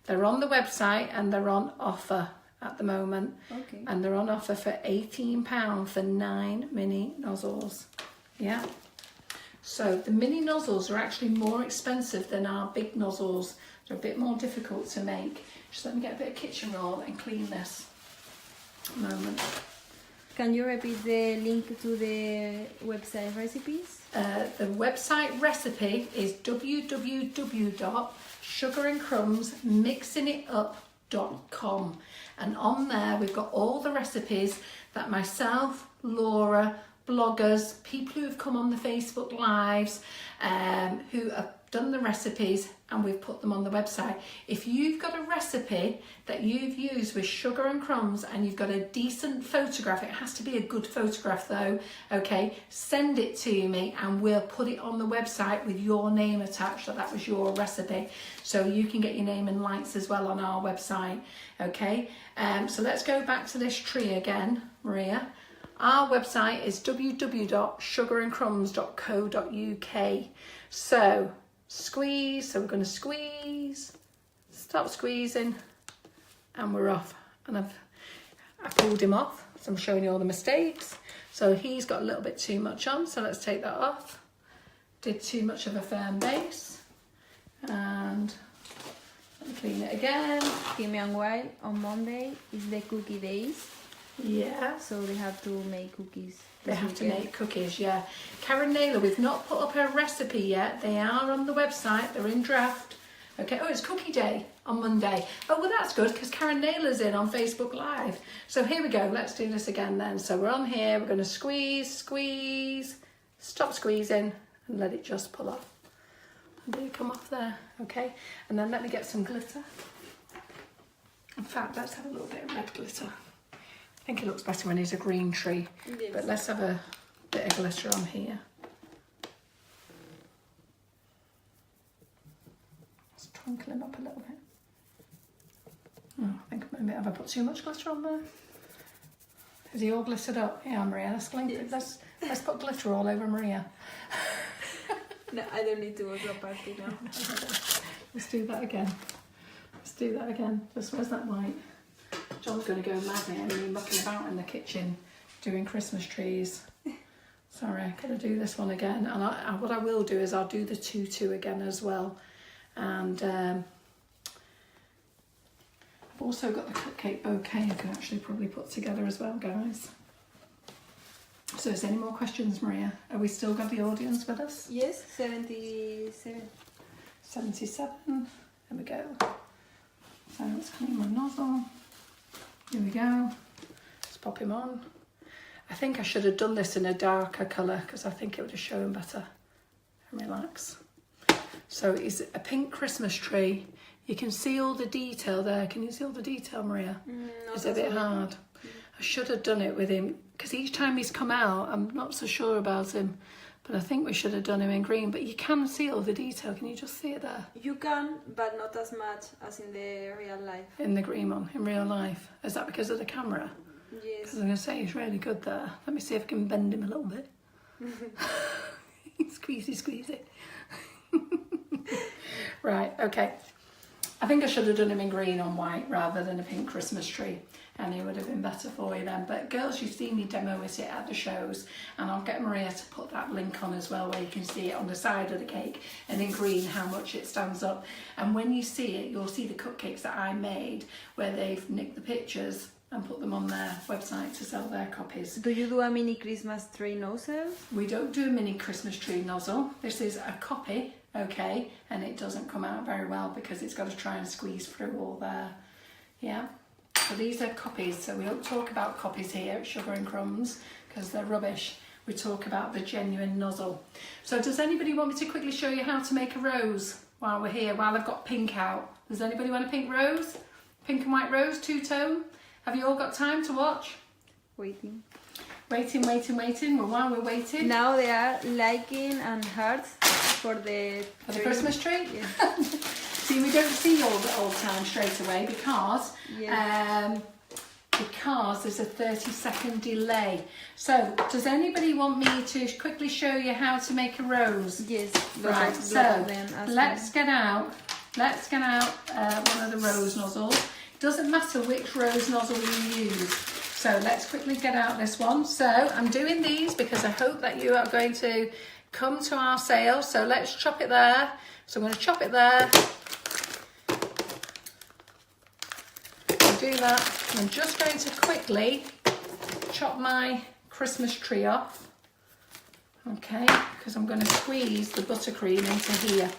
They're on the website and they're on offer at the moment. Okay. And they're on offer for £18 for 9 mini nozzles. Yeah. So the mini nozzles are actually more expensive than our big nozzles. They're a bit more difficult to make. Just let me get a bit of kitchen roll and clean this. A moment. Can you repeat the link to the website recipes? The website recipe is www.sugarandcrumbsmixingitup.com, and on there we've got all the recipes that myself, Laura, bloggers, people who've come on the Facebook Lives, who have done the recipes, and we've put them on the website. If you've got a recipe that you've used with sugar and crumbs and you've got a decent photograph, it has to be a good photograph though, okay, send it to me and we'll put it on the website with your name attached, that was your recipe, so you can get your name in lights as well on our website, okay. So let's go back to this tree again, Maria. Our website is www.sugarandcrumbs.co.uk. So squeeze, so we're going to squeeze, stop squeezing, and we're off. And I pulled him off, so I'm showing you all the mistakes. So he's got a little bit too much on, so let's take that off. Did too much of a firm base, and let me clean it again. Meanwhile, on Monday is the cookie days. Yeah. So they have to make cookies. They have to make cookies, yeah. Karen Naylor, we've not put up her recipe yet. They are on the website. They're in draft. Okay. Oh, it's cookie day on Monday. Oh, well, that's good because Karen Naylor's in on Facebook Live. So here we go. Let's do this again then. So we're on here. We're going to squeeze, squeeze, stop squeezing and let it just pull off. And do you come off there? Okay. And then let me get some glitter. In fact, let's have a little bit of red glitter. I think it looks better when it's a green tree, yes. But let's have a bit of glitter on here. Let's twinkle him up a little bit. Oh, I think maybe have I put too much glitter on there? Is he all glittered up? Yeah, Maria, let's put glitter all over Maria. No, I don't need to go to a party now. Let's do that again. Let's do that again. Just where's that white? John's going to go mad here and be mucking about in the kitchen doing Christmas trees. Sorry, I've got to do this one again. And what I will do is I'll do the tutu again as well. And I've also got the cupcake bouquet I can actually probably put together as well, guys. So is there any more questions, Maria? Are we still got the audience with us? Yes, 77. 77. There we go. So let's clean my nozzle. Here we go. Let's pop him on. I think I should have done this in a darker colour because I think it would have shown better. And relax. So it's a pink Christmas tree. You can see all the detail there. Can you see all the detail, Maria? It's a bit hard. I should have done it with him because each time he's come out, I'm not so sure about him. But I think we should have done him in green. But you can see all the detail. Can you just see it there? You can, but not as much as in the real life. In the green one, in real life. Is that because of the camera? Yes. Because I'm going to say he's really good there. Let me see if I can bend him a little bit. Squeezy, squeezy. Right, okay. I think I should have done him in green on white rather than a pink Christmas tree. And it would have been better for you then. But girls, you've seen me demo it at the shows, and I'll get Maria to put that link on as well where you can see it on the side of the cake and in green how much it stands up. And when you see it, you'll see the cupcakes that I made where they've nicked the pictures and put them on their website to sell their copies. Do you do a mini Christmas tree nozzle? We don't do a mini Christmas tree nozzle. This is a copy, okay, and it doesn't come out very well because it's got to try and squeeze through all there. Yeah. So these are copies, so we don't talk about copies here at Sugar and Crumbs because they're rubbish. We talk about the genuine nozzle. So does anybody want me to quickly show you how to make a rose while we're here, while I've got pink out? Does anybody want a pink rose? Pink and white rose, two-tone? Have you all got time to watch? Waiting. Waiting. Well, while we're waiting... Now they are liking and hearts for the Christmas tree? Yes. See, we don't see all the time straight away because there's a 30-second delay. So, does anybody want me to quickly show you how to make a rose? Yes. Right. So let's get out one of the rose nozzles. Doesn't matter which rose nozzle you use. So let's quickly get out this one. So I'm doing these because I hope that you are going to come to our sale. So let's chop it there. So I'm going to chop it there. I'll do that. I'm just going to quickly chop my Christmas tree off. Okay, because I'm going to squeeze the buttercream into here.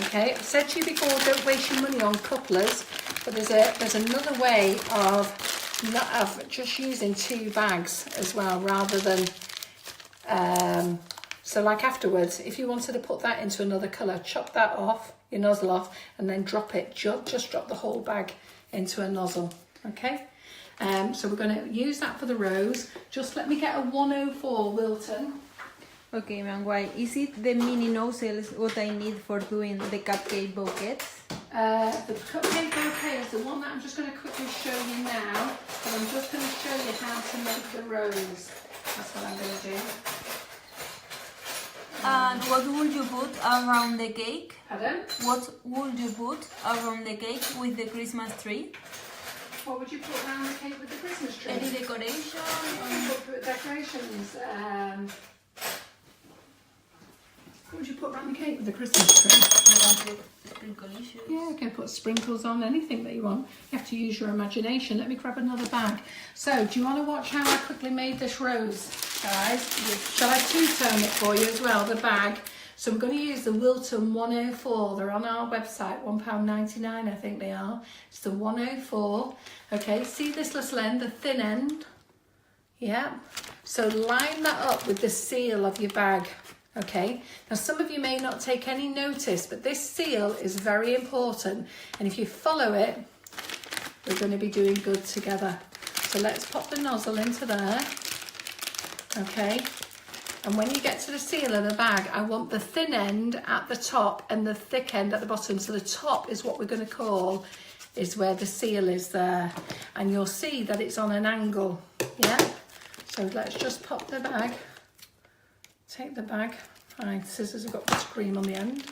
Okay, I've said to you before, don't waste your money on couplers, but there's another way of just using 2 bags as well, rather than so like afterwards, if you wanted to put that into another colour, chop that off, your nozzle off, and then drop it. Just drop the whole bag into a nozzle. Okay, so we're going to use that for the rose. Just let me get a 104 Wilton. Okay, man, why? Is it the mini nozzles what I need for doing the cupcake bouquets? The cupcake bouquet is the one that I'm just going to quickly show you now. And I'm just going to show you how to make the rose. That's what I'm going to do. And what would you put around the cake? Pardon? What would you put around the cake with the Christmas tree? What would you put around the cake with the Christmas tree? Any decoration? Put decorations. What would you put around the cake with the Christmas tree? Yeah, you can put sprinkles on, anything that you want. You have to use your imagination. Let me grab another bag. So, do you want to watch how I quickly made this rose, guys? Yes. Shall I two-tone it for you as well, the bag? So I'm going to use the Wilton 104. They're on our website, £1.99 I think they are. It's the 104. Okay, see this little end, the thin end? Yeah. So line that up with the seal of your bag. Okay, now some of you may not take any notice, but this seal is very important, and if you follow it, we're going to be doing good together. So let's pop the nozzle into there. Okay, and when you get to the seal of the bag, I want the thin end at the top and the thick end at the bottom. So the top is what we're going to call, is where the seal is there, and you'll see that it's on an angle. Yeah, so let's just pop the bag. Take the bag. Fine, scissors have got buttercream on the end.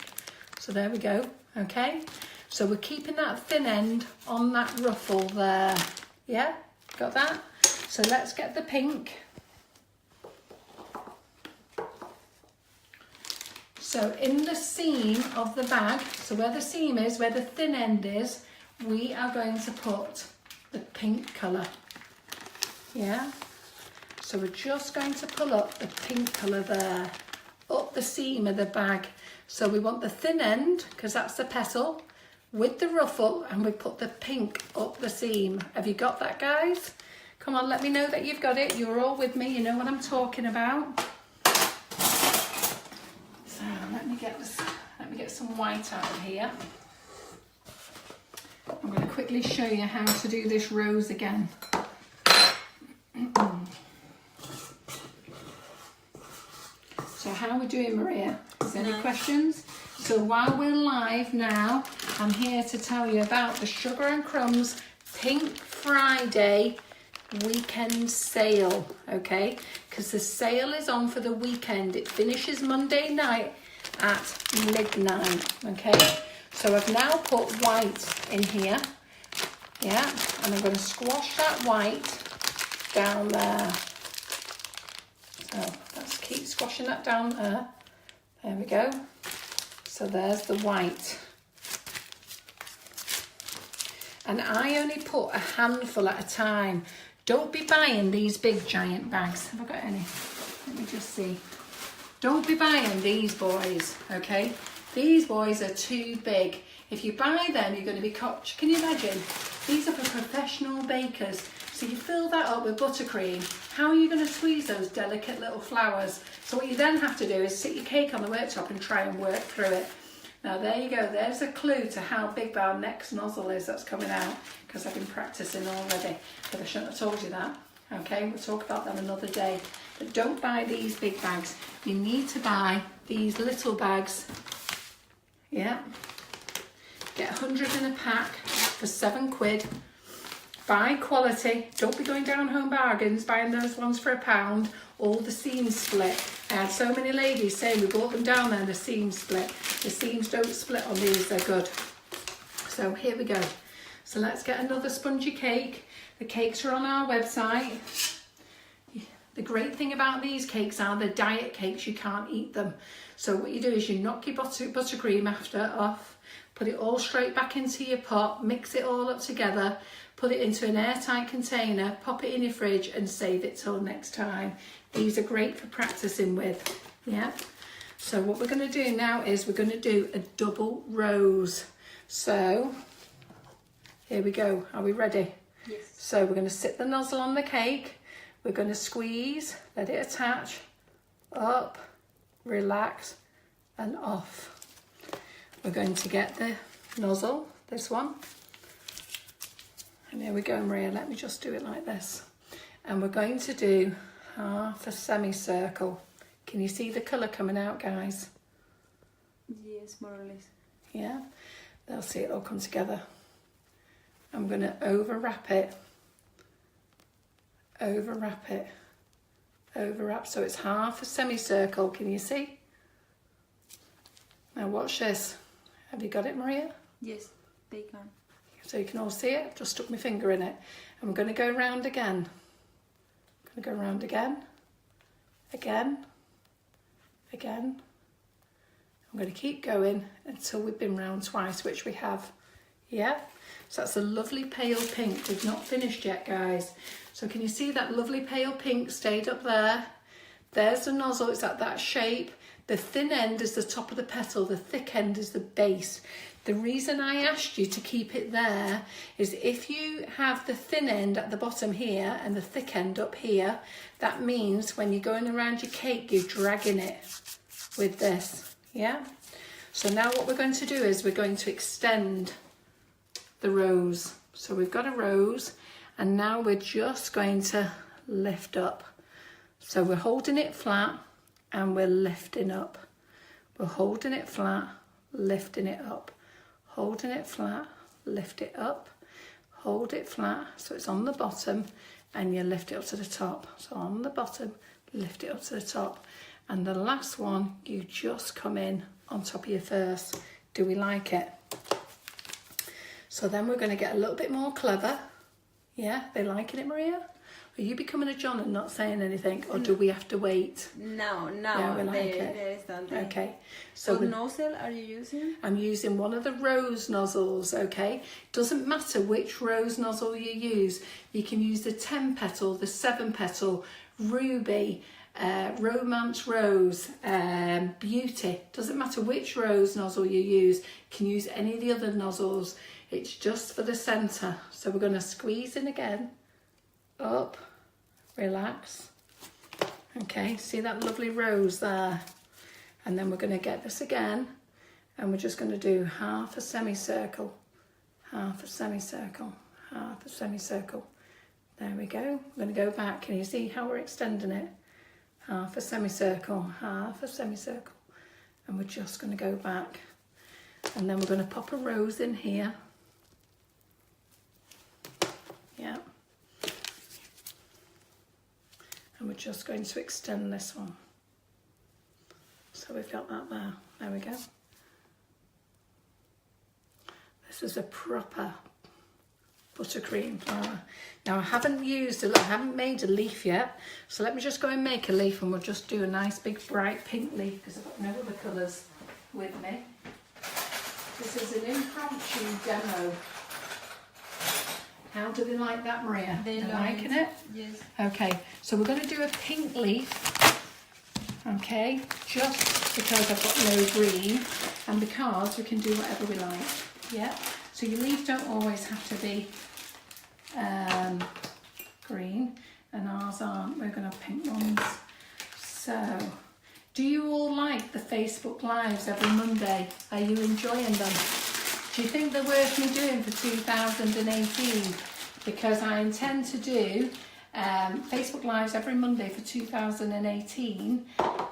So there we go. Okay. So we're keeping that thin end on that ruffle there. Yeah, got that? So let's get the pink. So in the seam of the bag, so where the seam is, where the thin end is, we are going to put the pink colour. Yeah. So we're just going to pull up the pink colour there, up the seam of the bag. So we want the thin end, because that's the petal, with the ruffle, and we put the pink up the seam. Have you got that, guys? Come on, let me know that you've got it. You're all with me, you know what I'm talking about. So let me get some white out of here. I'm going to quickly show you how to do this rose again. So how are we doing, Maria? Is there any questions? So while we're live now, I'm here to tell you about the Sugar and Crumbs Pink Friday weekend sale, okay? Because the sale is on for the weekend. It finishes Monday night at midnight, okay? So I've now put white in here, yeah? And I'm going to squash that white down there. So let's keep squashing that down there. There we go. So there's the white. And I only put a handful at a time. Don't be buying these big giant bags. Have I got any? Let me just see. Don't be buying these boys, okay? These boys are too big. If you buy them, you're going to be caught. Can you imagine? These are for professional bakers. So you fill that up with buttercream. How are you going to squeeze those delicate little flowers? So what you then have to do is sit your cake on the worktop and try and work through it. Now there you go, there's a clue to how big our next nozzle is that's coming out, because I've been practicing already, but I shouldn't have told you that. Okay, we'll talk about them another day. But don't buy these big bags. You need to buy these little bags. Yeah. Get 100 in a pack for £7. Buy quality. Don't be going down Home Bargains buying those ones for £1. All the seams split. I had so many ladies saying we bought them down there and the seams split. The seams don't split on these, they're good. So here we go. So let's get another spongy cake. The cakes are on our website. The great thing about these cakes are they're diet cakes, you can't eat them. So what you do is you knock your buttercream off, put it all straight back into your pot, mix it all up together, put it into an airtight container, pop it in your fridge and save it till next time. These are great for practicing with, yeah? So what we're going to do now is we're going to do a double rose. So here we go, are we ready? Yes. So we're going to sit the nozzle on the cake, we're going to squeeze, let it attach, up, relax and off. We're going to get the nozzle, this one, and here we go, Maria, let me just do it like this. And we're going to do half a semicircle. Can you see the colour coming out, guys? Yes, more or less. Yeah, they'll see it all come together. I'm going to overwrap it, overwrap, so it's half a semicircle, can you see? Now watch this. Have you got it, Maria? Yes, they can. So you can all see it. I've just stuck my finger in it. And we're going to go round again. I'm going to go round again. Again. Again. I'm going to keep going until we've been round twice, which we have. Yeah? So that's a lovely pale pink. We've not finished yet, guys. So can you see that lovely pale pink stayed up there? There's the nozzle. It's at that shape. The thin end is the top of the petal. The thick end is the base. The reason I asked you to keep it there is if you have the thin end at the bottom here and the thick end up here, that means when you're going around your cake, you're dragging it with this, yeah? So now what we're going to do is we're going to extend the rose. So we've got a rose and now we're just going to lift up. So we're holding it flat and we're lifting up. We're holding it flat, lifting it up. Holding it flat, lift it up, hold it flat so it's on the bottom and you lift it up to the top. So on the bottom, lift it up to the top. And the last one, you just come in on top of your first. Do we like it? So then we're going to get a little bit more clever. Yeah, they liking it, Maria? Are you becoming a John and not saying anything, or do we have to wait? No, Yeah, we like it. there is something. Okay. So What nozzle are you using? I'm using one of the rose nozzles, okay? Doesn't matter which rose nozzle you use. You can use the 10 petal, the 7 petal, ruby, romance rose, beauty. Doesn't matter which rose nozzle you use. You can use any of the other nozzles. It's just for the centre. So we're going to squeeze in again. Up, relax. Okay, see that lovely rose there? And then we're going to get this again and we're just going to do half a semicircle, half a semicircle, half a semicircle. There we go. We're going to go back. Can you see how we're extending it? Half a semicircle, half a semicircle. And we're just going to go back. And then we're going to pop a rose in here. Yeah. And we're just going to extend this one. So we've got that there. There we go. This is a proper buttercream flower. Now I haven't made a leaf yet. So let me just go and make a leaf and we'll just do a nice big bright pink leaf because I've got no other colours with me. This is an impromptu demo. How do they like that, Maria? They're liking it? Yes. Okay, so we're going to do a pink leaf, okay, just because I've got no green and because we can do whatever we like. Yeah, so your leaves don't always have to be green, and ours aren't. We're going to have pink ones. So, do you all like the Facebook Lives every Monday? Are you enjoying them? Do you think they're worth me doing for 2018? Because I intend to do Facebook Lives every Monday for 2018,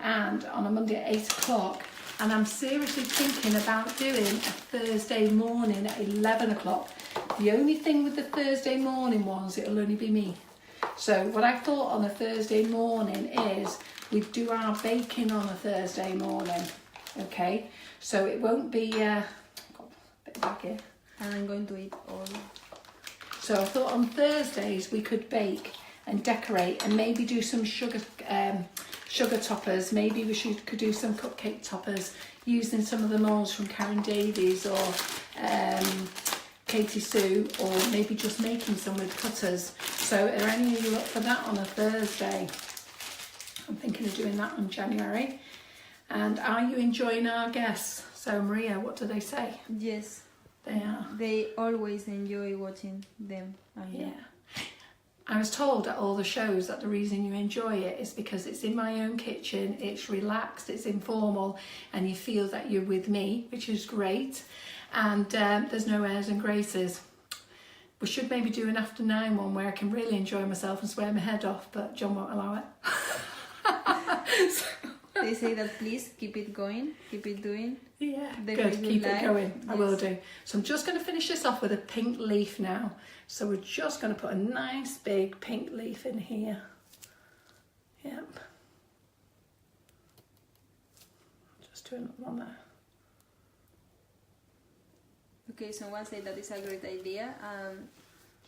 and on a Monday at 8 o'clock. And I'm seriously thinking about doing a Thursday morning at 11 o'clock. The only thing with the Thursday morning ones, it'll only be me. So what I thought on a Thursday morning is we'd do our baking on a Thursday morning. Okay, so it won't be, got a bit back here. And I'm going to eat all. So I thought on Thursdays we could bake and decorate and maybe do some sugar toppers. Maybe we could do some cupcake toppers using some of the molds from Karen Davies or Katie Sue, or maybe just making some with cutters. So are any of you up for that on a Thursday? I'm thinking of doing that on January. And are you enjoying our guests? So Maria, what do they say? Yes. They are. They always enjoy watching them. Yeah. I was told at all the shows that the reason you enjoy it is because it's in my own kitchen, it's relaxed, it's informal, and you feel that you're with me, which is great. And there's no airs and graces. We should maybe do an after 9 one where I can really enjoy myself and swear my head off, but John won't allow it. So. They say that please keep it going, keep it doing. Yeah, good, keep it going. Yes. I will do. So I'm just going to finish this off with a pink leaf now. So we're just going to put a nice big pink leaf in here. Yep. Just do another one there. Okay, someone said that is a great idea.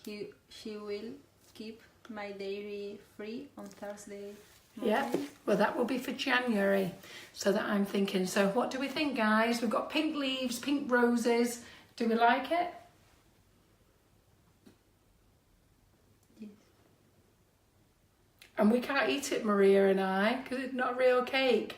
She will keep my dairy free on Thursday. Yeah, well that will be for January, so that I'm thinking. So what do we think, guys? We've got pink leaves, pink roses. Do we like it? Yes. And we can't eat it, Maria and I, because it's not a real cake.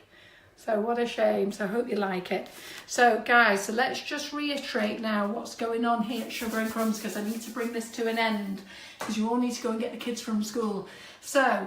So what a shame. So I hope you like it. So guys, so let's just reiterate now what's going on here at Sugar and Crumbs, because I need to bring this to an end, because you all need to go and get the kids from school. So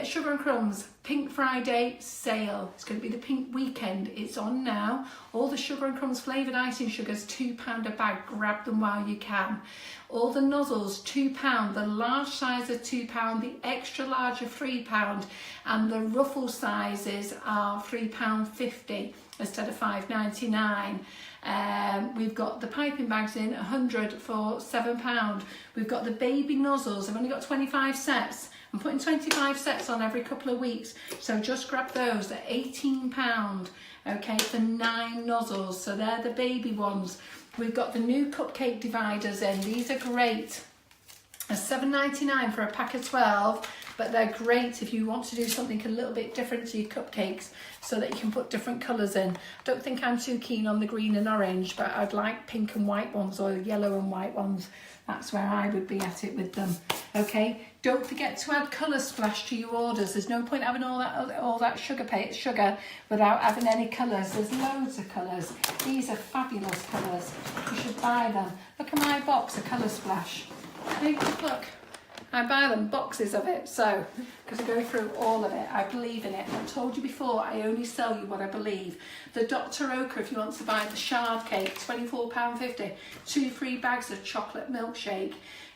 Sugar and Crumbs, Pink Friday sale. It's going to be the pink weekend. It's on now. All the Sugar and Crumbs flavoured icing sugars, £2 a bag. Grab them while you can. All the nozzles, £2. The large size are £2. The extra large are £3. And the ruffle sizes are £3.50 instead of £5.99. We've got the piping bags in 100 for £7. We've got the baby nozzles. I've only got 25 sets. I'm putting 25 sets on every couple of weeks, so just grab those. They're £18, okay, for 9 nozzles. So they're the baby ones. We've got the new cupcake dividers in. These are great. They're £7.99 for a pack of 12, but they're great if you want to do something a little bit different to your cupcakes, so that you can put different colours in. I don't think I'm too keen on the green and orange, but I'd like pink and white ones, or yellow and white ones. That's where I would be at it with them. Okay, don't forget to add colour splash to your orders. There's no point having all that sugar without having any colours. There's loads of colours. These are fabulous colours. You should buy them. Look at my box of colour splash. Look, I buy them boxes of it, so because I go through all of it. I believe in it. I've told you before, I only sell you what I believe. The Dr. Ochre, if you want to buy the shard cake, £24.50. 2 free bags of chocolate milkshake.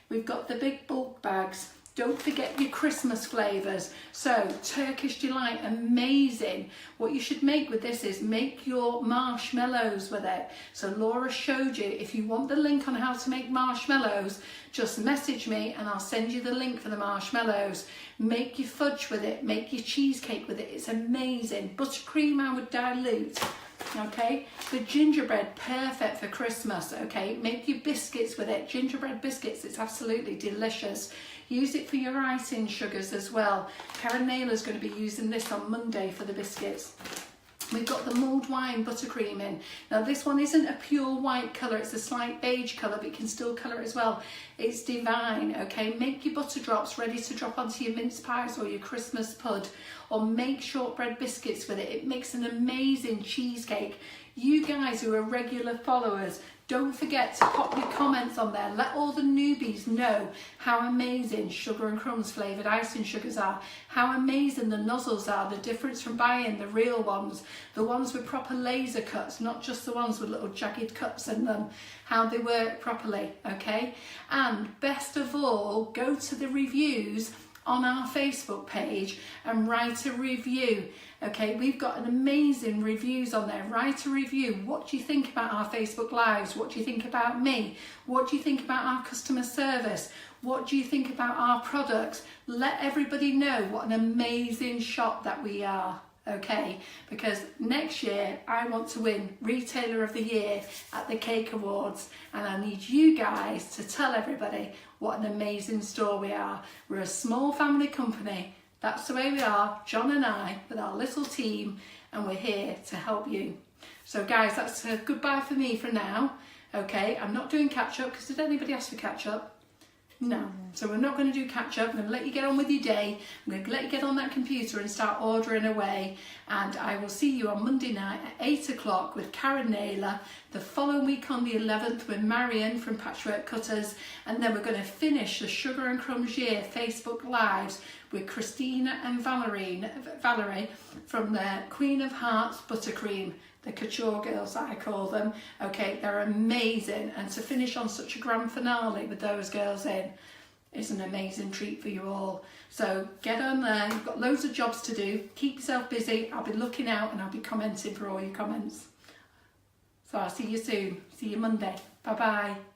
We've got the big bulk bags. Don't forget your Christmas flavours. So, Turkish Delight, amazing. What you should make with this is make your marshmallows with it. So Laura showed you, if you want the link on how to make marshmallows, just message me and I'll send you the link for the marshmallows. Make your fudge with it, make your cheesecake with it. It's amazing. Buttercream I would dilute. Okay, the gingerbread, perfect for Christmas. Okay, make your biscuits with it, gingerbread biscuits, it's absolutely delicious. Use it for your icing sugars as well. Karen Naylor's going to be using this on Monday for the biscuits. We've got the mulled wine buttercream in. Now this one isn't a pure white colour, it's a slight beige colour, but you can still colour it as well. It's divine, okay? Make your butter drops ready to drop onto your mince pies or your Christmas pud, or make shortbread biscuits with it. It makes an amazing cheesecake. You guys who are regular followers, Don't forget to pop your comments on there. Let all the newbies know how amazing Sugar and Crumbs flavoured icing sugars are, how amazing the Nozzles are, the difference from buying the real ones, the ones with proper laser cuts, not just the ones with little jagged cuts in them, how they work properly, okay? And best of all, go to the reviews on our Facebook page and write a review. Okay, we've got an amazing reviews on there. Write a review. What do you think about our Facebook Lives? What do you think about me? What do you think about our customer service? What do you think about our products? Let everybody know what an amazing shop that we are. Okay, because next year I want to win Retailer of the Year at the Cake Awards, and I need you guys to tell everybody what an amazing store we are. We're a small family company. That's the way we are, John and I, with our little team, and we're here to help you. So guys, that's a goodbye for me for now. Okay, I'm not doing catch up, because did anybody ask for catch up? No, so we're not going to do catch up. I'm going to let you get on with your day. I'm going to let you get on that computer and start ordering away. And I will see you on Monday night at 8 o'clock with Karen Naylor. The following week on the 11th with Marion from Patchwork Cutters. And then we're going to finish the Sugar and Crumbs Year Facebook Lives with Christina and Valerie from the Queen of Hearts Buttercream. The couture girls, I call them. Okay, they're amazing, and to finish on such a grand finale with those girls in is an amazing treat for you all. So get on there, you've got loads of jobs to do. Keep yourself busy. I'll be looking out and I'll be commenting for all your comments. So I'll see you soon. See you Monday. Bye bye.